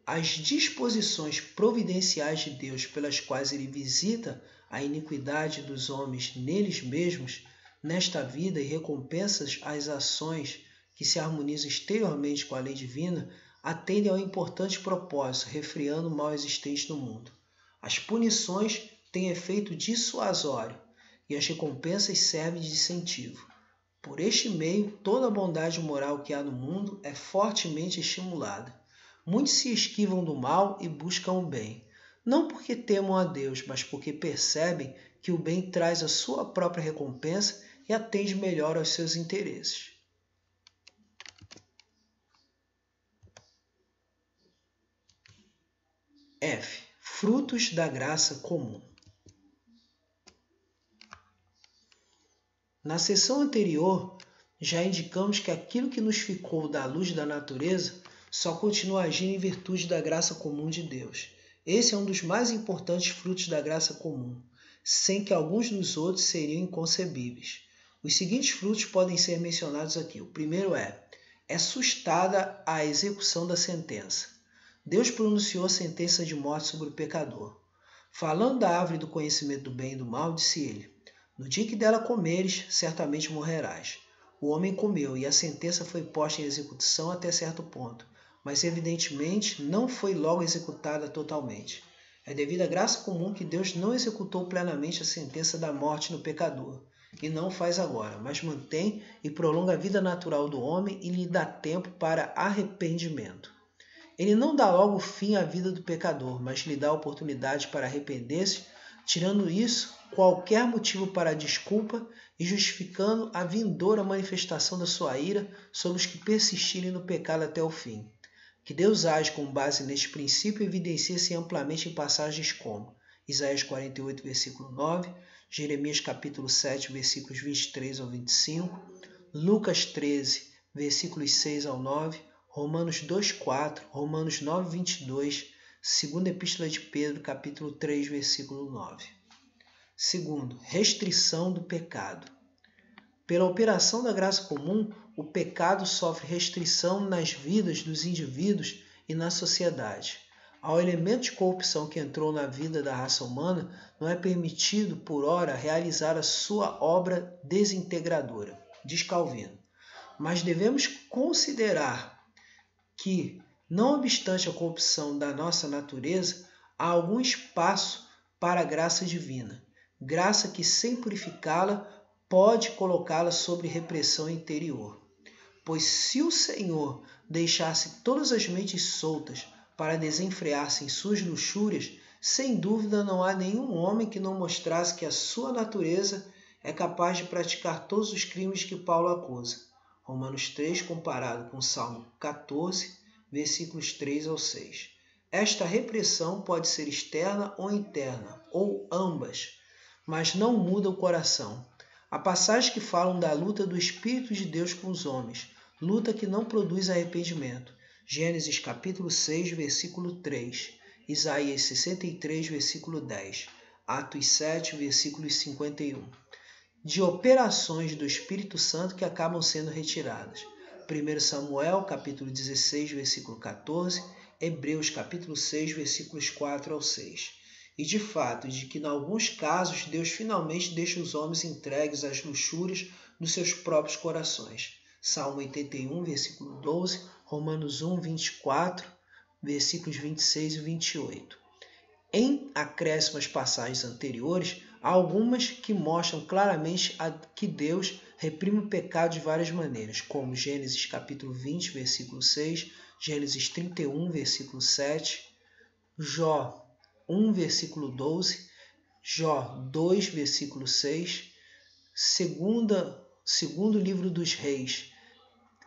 As disposições providenciais de Deus pelas quais ele visita a iniquidade dos homens neles mesmos, nesta vida, e recompensas às ações que se harmonizam exteriormente com a lei divina, atendem ao importante propósito, refreando o mal existente no mundo. As punições têm efeito dissuasório e as recompensas servem de incentivo. Por este meio, toda a bondade moral que há no mundo é fortemente estimulada. Muitos se esquivam do mal e buscam o bem, não porque temam a Deus, mas porque percebem que o bem traz a sua própria recompensa e atende melhor aos seus interesses. F. Frutos da graça comum. Na seção anterior, já indicamos que aquilo que nos ficou da luz da natureza só continua agindo em virtude da graça comum de Deus. Esse é um dos mais importantes frutos da graça comum, sem que alguns dos outros seriam inconcebíveis. Os seguintes frutos podem ser mencionados aqui. O primeiro é sustada a execução da sentença. Deus pronunciou a sentença de morte sobre o pecador. Falando da árvore do conhecimento do bem e do mal, disse ele: no dia que dela comeres, certamente morrerás. O homem comeu, e a sentença foi posta em execução até certo ponto, mas evidentemente não foi logo executada totalmente. É devido à graça comum que Deus não executou plenamente a sentença da morte no pecador, e não faz agora, mas mantém e prolonga a vida natural do homem e lhe dá tempo para arrependimento. Ele não dá logo fim à vida do pecador, mas lhe dá oportunidade para arrepender-se tirando isso qualquer motivo para a desculpa e justificando a vindoura manifestação da sua ira sobre os que persistirem no pecado até o fim. Que Deus age com base neste princípio evidencia-se amplamente em passagens como Isaías 48, versículo 9, Jeremias capítulo 7, versículos 23 ao 25, Lucas 13, versículos 6 ao 9, Romanos 2, 4, Romanos 9, 22, segunda Epístola de Pedro, capítulo 3, versículo 9. Segundo, restrição do pecado. Pela operação da graça comum, o pecado sofre restrição nas vidas dos indivíduos e na sociedade. Ao elemento de corrupção que entrou na vida da raça humana, não é permitido, por ora, realizar a sua obra desintegradora, diz Calvino. Mas devemos considerar que, não obstante a corrupção da nossa natureza, há algum espaço para a graça divina, graça que, sem purificá-la, pode colocá-la sob repressão interior. Pois se o Senhor deixasse todas as mentes soltas para desenfrear-se em suas luxúrias, sem dúvida não há nenhum homem que não mostrasse que a sua natureza é capaz de praticar todos os crimes que Paulo acusa. Romanos 3, comparado com Salmo 14, versículos 3 ao 6. Esta repressão pode ser externa ou interna, ou ambas, mas não muda o coração. Há passagens que falam da luta do Espírito de Deus com os homens, luta que não produz arrependimento. Gênesis capítulo 6, versículo 3, Isaías 63, versículo 10, Atos 7, versículos 51. De operações do Espírito Santo que acabam sendo retiradas. 1 Samuel capítulo 16, versículo 14, Hebreus capítulo 6, versículos 4 ao 6. E de fato, de que em alguns casos Deus finalmente deixa os homens entregues às luxúrias dos seus próprios corações. Salmo 81, versículo 12, Romanos 1, 24, versículos 26 e 28. Em acréscimo às passagens anteriores, há algumas que mostram claramente que Deus reprime o pecado de várias maneiras, como Gênesis capítulo 20, versículo 6, Gênesis 31, versículo 7, Jó 1, versículo 12, Jó 2, versículo 6, segundo livro dos Reis,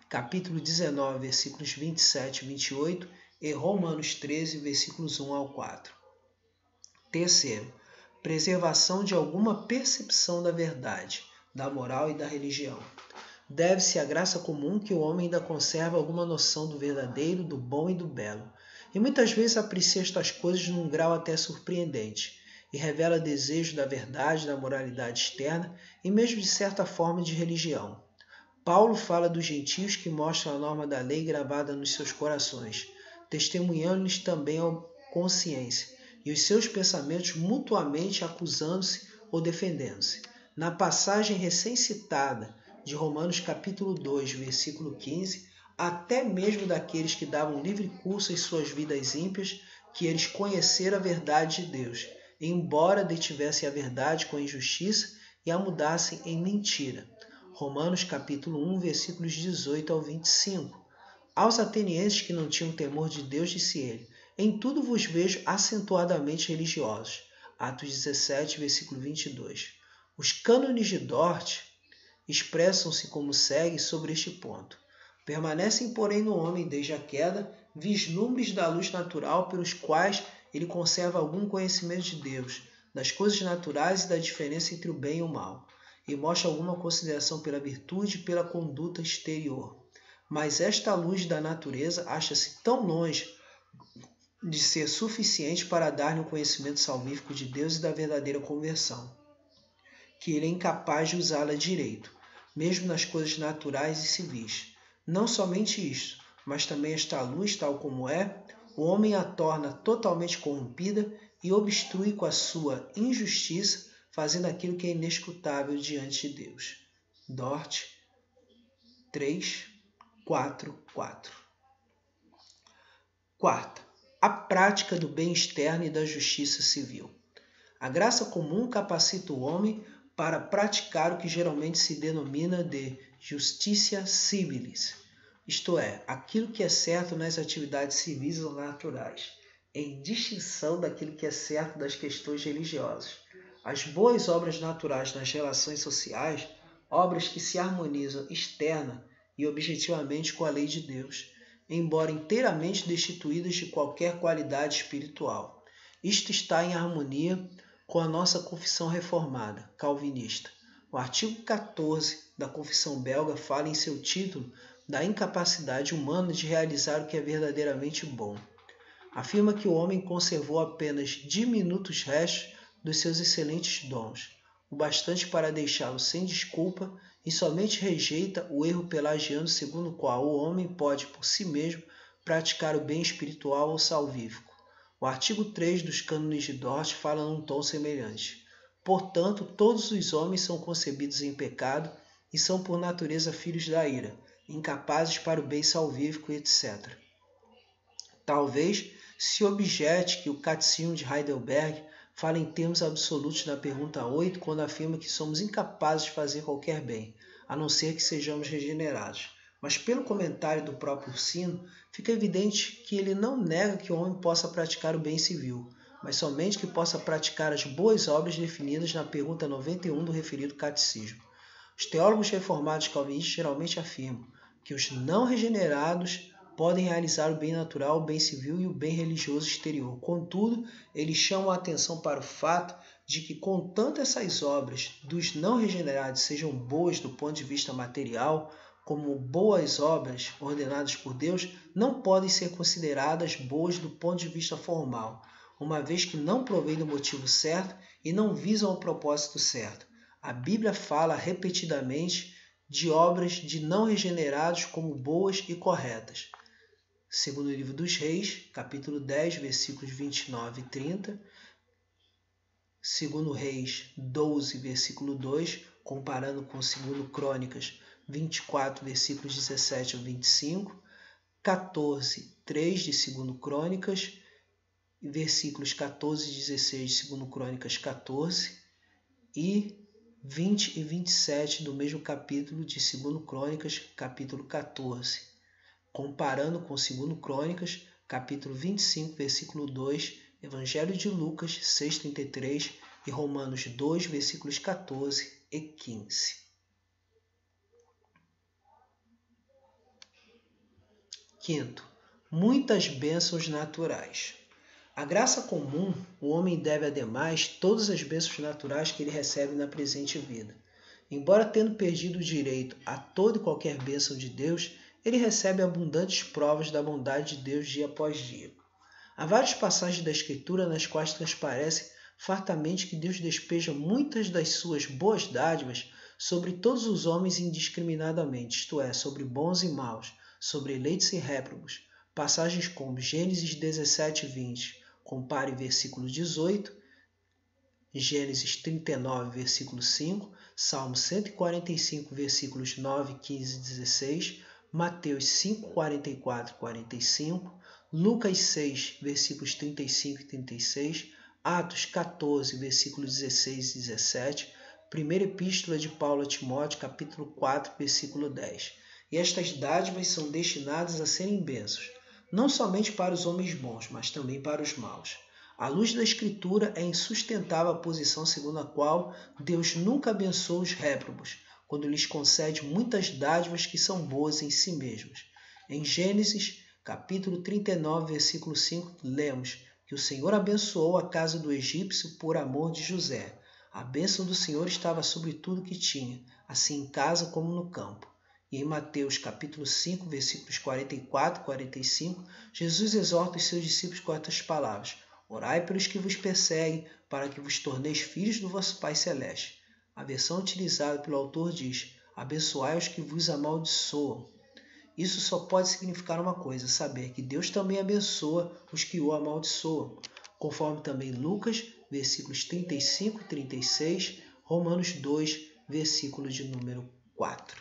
capítulo 19, versículos 27 e 28, e Romanos 13, versículos 1 ao 4. Terceiro, preservação de alguma percepção da verdade, da moral e da religião. Deve-se à graça comum que o homem ainda conserva alguma noção do verdadeiro, do bom e do belo, e muitas vezes aprecia estas coisas num grau até surpreendente, e revela desejo da verdade, da moralidade externa e mesmo de certa forma de religião. Paulo fala dos gentios que mostram a norma da lei gravada nos seus corações, testemunhando-lhes também a consciência, e os seus pensamentos mutuamente acusando-se ou defendendo-se. Na passagem recém-citada de Romanos capítulo 2, versículo 15, até mesmo daqueles que davam livre curso em suas vidas ímpias, que eles conheceram a verdade de Deus, embora detivessem a verdade com a injustiça e a mudassem em mentira. Romanos capítulo 1, versículos 18 ao 25. Aos atenienses que não tinham temor de Deus, disse ele: em tudo vos vejo acentuadamente religiosos. Atos 17, versículo 22. Os cânones de Dort expressam-se como segue sobre este ponto. Permanecem, porém, no homem, desde a queda, vislumbres da luz natural pelos quais ele conserva algum conhecimento de Deus, das coisas naturais e da diferença entre o bem e o mal, e mostra alguma consideração pela virtude e pela conduta exterior. Mas esta luz da natureza acha-se tão longe de ser suficiente para dar-lhe um conhecimento salvífico de Deus e da verdadeira conversão, que ele é incapaz de usá-la direito, mesmo nas coisas naturais e civis. Não somente isto, mas também esta luz, tal como é, o homem a torna totalmente corrompida e obstrui com a sua injustiça, fazendo aquilo que é inescrutável diante de Deus. Dort 3, 4, 4. Quarta, a prática do bem externo e da justiça civil. A graça comum capacita o homem para praticar o que geralmente se denomina de justitia civilis, isto é, aquilo que é certo nas atividades civis ou naturais, em distinção daquilo que é certo das questões religiosas. As boas obras naturais nas relações sociais, obras que se harmonizam externa e objetivamente com a lei de Deus, embora inteiramente destituídas de qualquer qualidade espiritual. Isto está em harmonia com a nossa confissão reformada, calvinista. O artigo 14 da Confissão Belga fala em seu título da incapacidade humana de realizar o que é verdadeiramente bom. Afirma que o homem conservou apenas diminutos restos dos seus excelentes dons, o bastante para deixá-lo sem desculpa, e somente rejeita o erro pelagiano segundo o qual o homem pode por si mesmo praticar o bem espiritual ou salvífico. O artigo 3 dos cânones de Dort fala num tom semelhante. Portanto, todos os homens são concebidos em pecado e são por natureza filhos da ira, incapazes para o bem salvífico, etc. Talvez se objete que o Catecismo de Heidelberg fala em termos absolutos na pergunta 8, quando afirma que somos incapazes de fazer qualquer bem, a não ser que sejamos regenerados. Mas pelo comentário do próprio Ursino, fica evidente que ele não nega que o homem possa praticar o bem civil, mas somente que possa praticar as boas obras definidas na pergunta 91 do referido catecismo. Os teólogos reformados calvinistas geralmente afirmam que os não regenerados podem realizar o bem natural, o bem civil e o bem religioso exterior. Contudo, eles chamam a atenção para o fato de que, contanto essas obras dos não regenerados sejam boas do ponto de vista material, como boas obras ordenadas por Deus, não podem ser consideradas boas do ponto de vista formal, uma vez que não provêm do motivo certo e não visam o propósito certo. A Bíblia fala repetidamente de obras de não regenerados como boas e corretas. Segundo o livro dos Reis, capítulo 10, versículos 29 e 30. Segundo Reis 12, versículo 2, comparando com segundo Crônicas 24, versículos 17 a 25. 14, 3 de segundo Crônicas, versículos 14 e 16 de segundo Crônicas 14. E 20 e 27 do mesmo capítulo de segundo Crônicas, capítulo 14. Comparando com 2 Crônicas, capítulo 25, versículo 2, Evangelho de Lucas, 6,33 e Romanos 2, versículos 14 e 15. Quinto, muitas bênçãos naturais. A graça comum, o homem deve, ademais, todas as bênçãos naturais que ele recebe na presente vida. Embora tendo perdido o direito a toda e qualquer bênção de Deus, ele recebe abundantes provas da bondade de Deus dia após dia. Há várias passagens da Escritura nas quais transparece fartamente que Deus despeja muitas das suas boas dádivas sobre todos os homens indiscriminadamente, isto é, sobre bons e maus, sobre eleitos e réprobos. Passagens como Gênesis 17, 20, compare versículo 18, Gênesis 39, versículo 5, Salmo 145, versículos 9, 15 e 16, Mateus 5, 44 e 45, Lucas 6, versículos 35 e 36, Atos 14, versículos 16 e 17, Primeira Epístola de Paulo a Timóteo, capítulo 4, versículo 10. E estas dádivas são destinadas a serem bênçãos, não somente para os homens bons, mas também para os maus. À luz da Escritura, é insustentável a posição segundo a qual Deus nunca abençoa os réprobos, quando lhes concede muitas dádivas que são boas em si mesmas. Em Gênesis, capítulo 39, versículo 5, lemos que o Senhor abençoou a casa do egípcio por amor de José. A bênção do Senhor estava sobre tudo que tinha, assim em casa como no campo. E em Mateus, capítulo 5, versículos 44 e 45, Jesus exorta os seus discípulos com estas palavras: Orai pelos que vos perseguem, para que vos torneis filhos do vosso Pai Celeste. A versão utilizada pelo autor diz: abençoai os que vos amaldiçoam. Isso só pode significar uma coisa: saber que Deus também abençoa os que o amaldiçoam, conforme também Lucas, versículos 35 e 36, Romanos 2, versículo de número 4.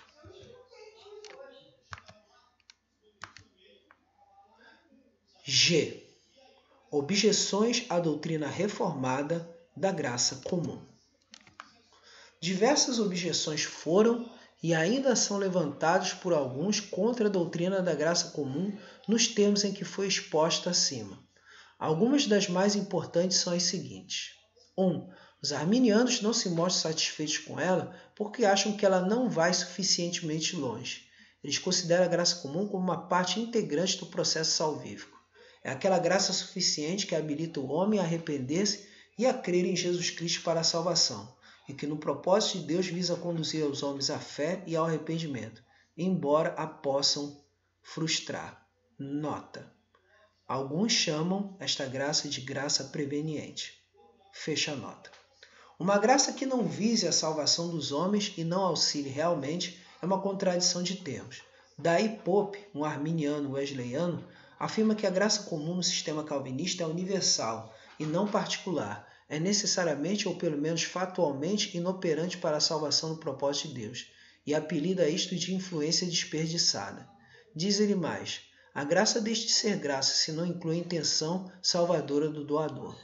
G. Objeções à doutrina reformada da graça comum. Diversas objeções foram e ainda são levantadas por alguns contra a doutrina da graça comum nos termos em que foi exposta acima. Algumas das mais importantes são as seguintes. 1. Os arminianos não se mostram satisfeitos com ela porque acham que ela não vai suficientemente longe. Eles consideram a graça comum como uma parte integrante do processo salvífico. É aquela graça suficiente que habilita o homem a arrepender-se e a crer em Jesus Cristo para a salvação, e que no propósito de Deus visa conduzir os homens à fé e ao arrependimento, embora a possam frustrar. Nota: alguns chamam esta graça de graça preveniente. Fecha a nota. Uma graça que não vise a salvação dos homens e não auxilie realmente é uma contradição de termos. Daí Pope, um arminiano wesleyano, afirma que a graça comum no sistema calvinista é universal e não particular, é necessariamente ou pelo menos fatualmente inoperante para a salvação no propósito de Deus, e apelida isto de influência desperdiçada. Diz ele mais: a graça deixa de ser graça se não inclui a intenção salvadora do doador.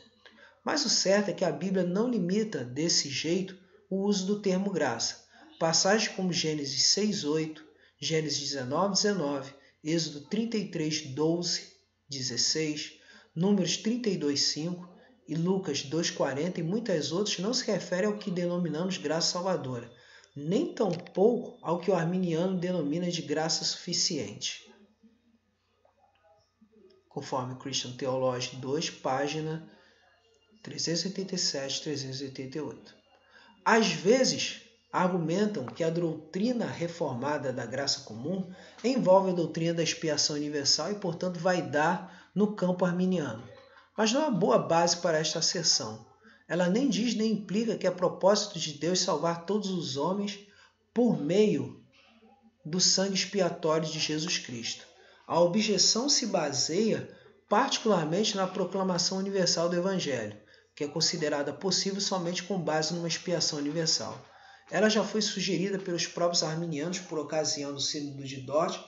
Mas o certo é que a Bíblia não limita, desse jeito, o uso do termo graça. Passagens como Gênesis 6:8, Gênesis 19:19, Êxodo 33:12, 16, Números 32:5 e Lucas 2:40 e muitas outras não se referem ao que denominamos graça salvadora, nem tampouco ao que o arminiano denomina de graça suficiente. Conforme Christian Theology 2, página 387, 388. Às vezes, argumentam que a doutrina reformada da graça comum envolve a doutrina da expiação universal e, portanto, vai dar no campo arminiano. Mas não há boa base para esta asserção. Ela nem diz nem implica que é propósito de Deus salvar todos os homens por meio do sangue expiatório de Jesus Cristo. A objeção se baseia particularmente na proclamação universal do Evangelho, que é considerada possível somente com base numa expiação universal. Ela já foi sugerida pelos próprios arminianos por ocasião do Sínodo de Dort,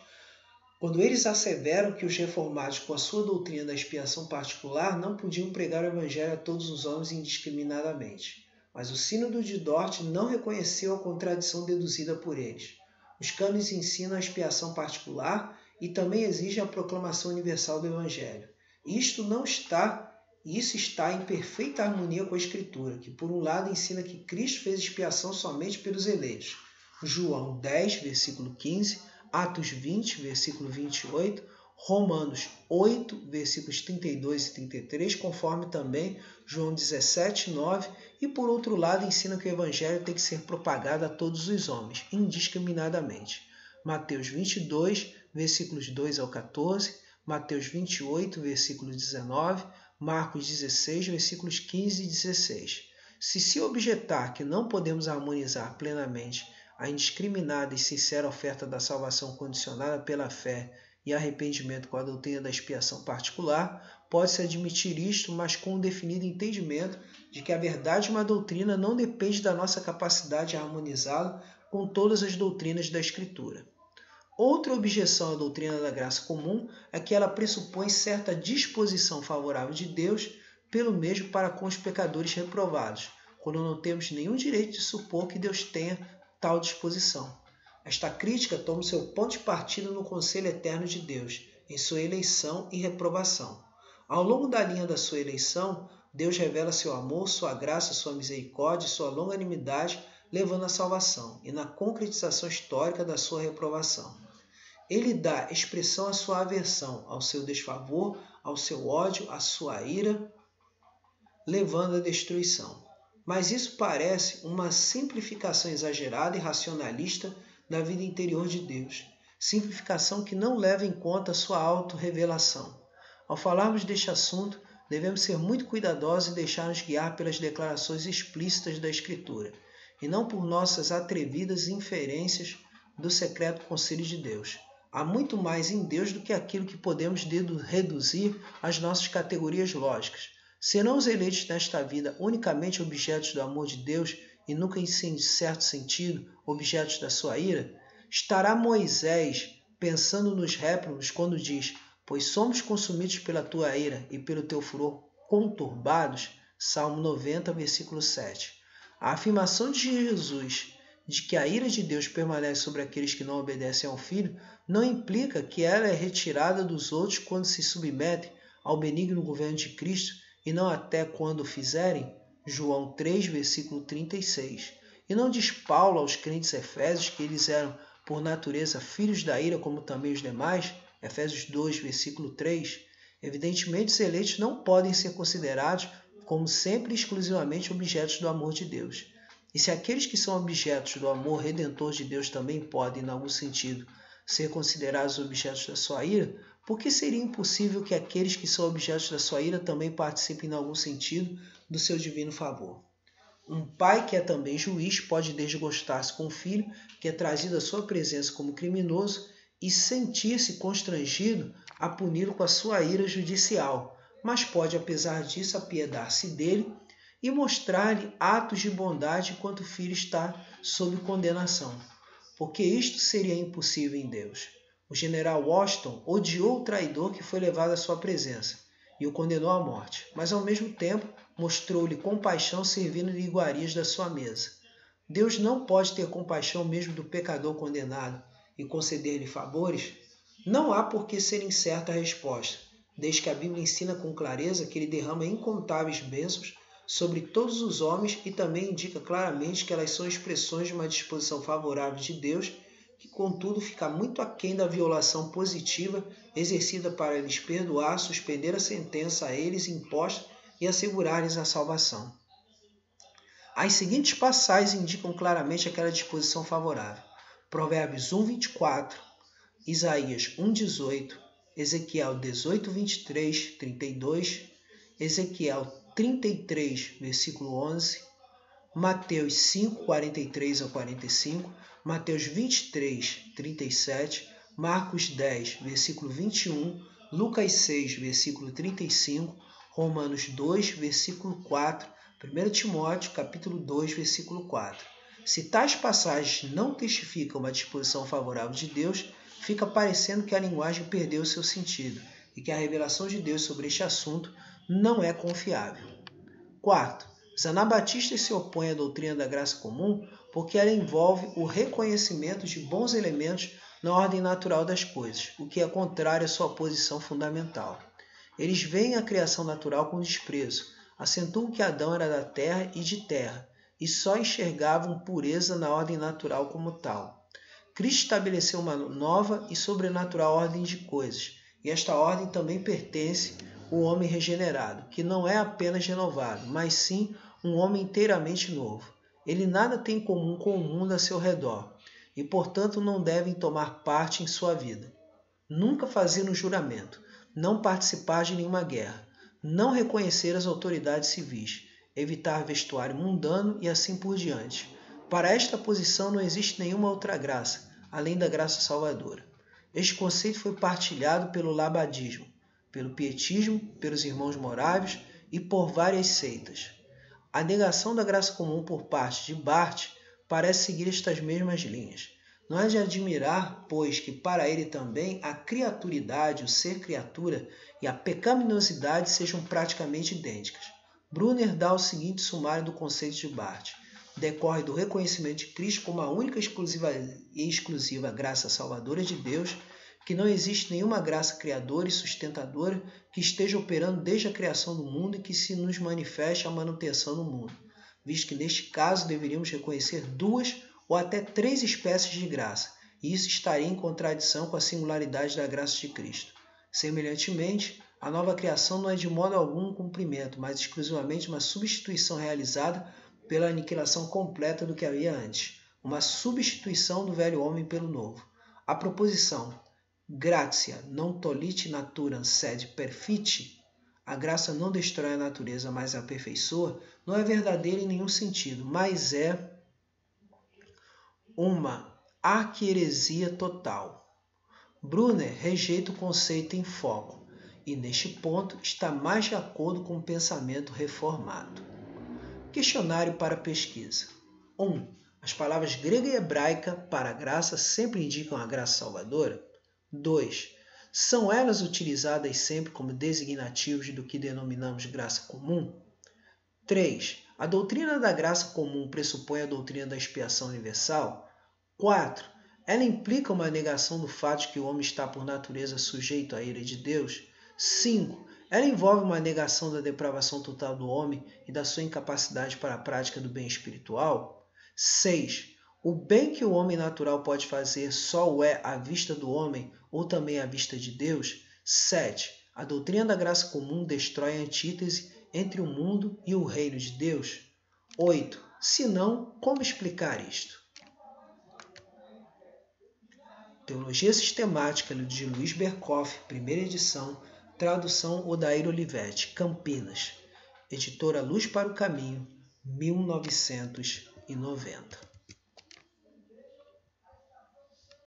quando eles asseveram que os reformados, com a sua doutrina da expiação particular, não podiam pregar o Evangelho a todos os homens indiscriminadamente. Mas o Sínodo de Dort não reconheceu a contradição deduzida por eles. Os cânones ensinam a expiação particular e também exigem a proclamação universal do Evangelho. Isso está em perfeita harmonia com a Escritura, que por um lado ensina que Cristo fez expiação somente pelos eleitos. João 10, versículo 15, Atos 20, versículo 28, Romanos 8, versículos 32 e 33, conforme também João 17, 9, e por outro lado ensina que o Evangelho tem que ser propagado a todos os homens, indiscriminadamente. Mateus 22, versículos 2 ao 14, Mateus 28, versículo 19, Marcos 16, versículos 15 e 16. Se objetar que não podemos harmonizar plenamente a indiscriminada e sincera oferta da salvação condicionada pela fé e arrependimento com a doutrina da expiação particular, pode-se admitir isto, mas com um definido entendimento de que a verdade de uma doutrina não depende da nossa capacidade de harmonizá-la com todas as doutrinas da Escritura. Outra objeção à doutrina da graça comum é que ela pressupõe certa disposição favorável de Deus pelo mesmo para com os pecadores reprovados, quando não temos nenhum direito de supor que Deus tenha tal disposição. Esta crítica toma seu ponto de partida no conselho eterno de Deus, em sua eleição e reprovação. Ao longo da linha da sua eleição, Deus revela seu amor, sua graça, sua misericórdia e sua longanimidade, levando à salvação, e na concretização histórica da sua reprovação. Ele dá expressão à sua aversão, ao seu desfavor, ao seu ódio, à sua ira, levando à destruição. Mas isso parece uma simplificação exagerada e racionalista da vida interior de Deus, simplificação que não leva em conta a sua autorrevelação. Ao falarmos deste assunto, devemos ser muito cuidadosos e deixar-nos guiar pelas declarações explícitas da Escritura, e não por nossas atrevidas inferências do secreto conselho de Deus. Há muito mais em Deus do que aquilo que podemos reduzir às nossas categorias lógicas. Serão os eleitos nesta vida unicamente objetos do amor de Deus e nunca, em certo sentido, objetos da sua ira? Estará Moisés pensando nos réprobos quando diz: pois somos consumidos pela tua ira e pelo teu furor conturbados? Salmo 90, versículo 7. A afirmação de Jesus de que a ira de Deus permanece sobre aqueles que não obedecem ao Filho não implica que ela é retirada dos outros quando se submetem ao benigno governo de Cristo e não até quando o fizerem? João 3, versículo 36. E não diz Paulo aos crentes efésios que eles eram, por natureza, filhos da ira, como também os demais? Efésios 2, versículo 3. Evidentemente, os eleitos não podem ser considerados como sempre e exclusivamente objetos do amor de Deus. E se aqueles que são objetos do amor redentor de Deus também podem, em algum sentido, ser considerados objetos da sua ira, por que seria impossível que aqueles que são objetos da sua ira também participem, em algum sentido, do seu divino favor? Um pai que é também juiz pode desgostar-se com o filho que é trazido à sua presença como criminoso e sentir-se constrangido a puni-lo com a sua ira judicial, mas pode, apesar disso, apiedar-se dele e mostrar-lhe atos de bondade enquanto o filho está sob condenação, porque isto seria impossível em Deus. O general Washington odiou o traidor que foi levado à sua presença e o condenou à morte, mas ao mesmo tempo mostrou-lhe compaixão servindo-lhe iguarias da sua mesa. Deus não pode ter compaixão mesmo do pecador condenado e conceder-lhe favores? Não há por que ser incerta a resposta, desde que a Bíblia ensina com clareza que ele derrama incontáveis bênçãos sobre todos os homens e também indica claramente que elas são expressões de uma disposição favorável de Deus, que contudo fica muito aquém da violação positiva exercida para lhes perdoar, suspender a sentença a eles imposta e assegurar-lhes a salvação. As seguintes passagens indicam claramente aquela disposição favorável. Provérbios 1, 24, Isaías 1, 18, Ezequiel 18, 23, 32, Ezequiel 33, versículo 11, Mateus 5, 43 a 45, Mateus 23, 37, Marcos 10, versículo 21, Lucas 6, versículo 35, Romanos 2, versículo 4, 1 Timóteo, capítulo 2, versículo 4. Se tais passagens não testificam uma disposição favorável de Deus, fica parecendo que a linguagem perdeu seu sentido e que a revelação de Deus sobre este assunto não é confiável. Quarto, os anabatistas se opõem à doutrina da graça comum porque ela envolve o reconhecimento de bons elementos na ordem natural das coisas, o que é contrário à sua posição fundamental. Eles veem a criação natural com desprezo, acentuam que Adão era da terra e de terra, e só enxergavam pureza na ordem natural como tal. Cristo estabeleceu uma nova e sobrenatural ordem de coisas, e esta ordem também pertence ao homem regenerado, que não é apenas renovado, mas sim um homem inteiramente novo. Ele nada tem em comum com o mundo a seu redor, e portanto não devem tomar parte em sua vida. Nunca fazer um juramento, não participar de nenhuma guerra, não reconhecer as autoridades civis, evitar vestuário mundano e assim por diante. Para esta posição não existe nenhuma outra graça, além da graça salvadora. Este conceito foi partilhado pelo labadismo, pelo pietismo, pelos irmãos morávios e por várias seitas. A negação da graça comum por parte de Barth parece seguir estas mesmas linhas. Não é de admirar, pois, que para ele também a criaturidade, o ser criatura e a pecaminosidade sejam praticamente idênticas. Brunner dá o seguinte sumário do conceito de Barth. Decorre do reconhecimento de Cristo como a única e exclusiva graça salvadora de Deus, que não existe nenhuma graça criadora e sustentadora que esteja operando desde a criação do mundo e que se nos manifeste a manutenção do mundo, visto que neste caso deveríamos reconhecer 2 ou até 3 espécies de graça, e isso estaria em contradição com a singularidade da graça de Cristo. Semelhantemente, a nova criação não é de modo algum um cumprimento, mas exclusivamente uma substituição realizada pela aniquilação completa do que havia antes, uma substituição do velho homem pelo novo. A proposição gratia non tollit naturam sed perfit, a graça não destrói a natureza, mas a aperfeiçoa, não é verdadeira em nenhum sentido, mas é uma arquieresia total. Brunner rejeita o conceito em foco, e neste ponto está mais de acordo com o pensamento reformado. Questionário para pesquisa. 1. As palavras grega e hebraica para graça sempre indicam a graça salvadora? 2. São elas utilizadas sempre como designativos do que denominamos graça comum? 3. A doutrina da graça comum pressupõe a doutrina da expiação universal? 4. Ela implica uma negação do fato de que o homem está por natureza sujeito à ira de Deus? 5. Ela envolve uma negação da depravação total do homem e da sua incapacidade para a prática do bem espiritual? 6. O bem que o homem natural pode fazer só o é à vista do homem ou também à vista de Deus? 7. A doutrina da graça comum destrói a antítese entre o mundo e o reino de Deus? 8. Se não, como explicar isto? Teologia Sistemática de Luiz Berkoff, primeira edição, tradução Odair Olivetti, Campinas. Editora Luz para o Caminho, 1990.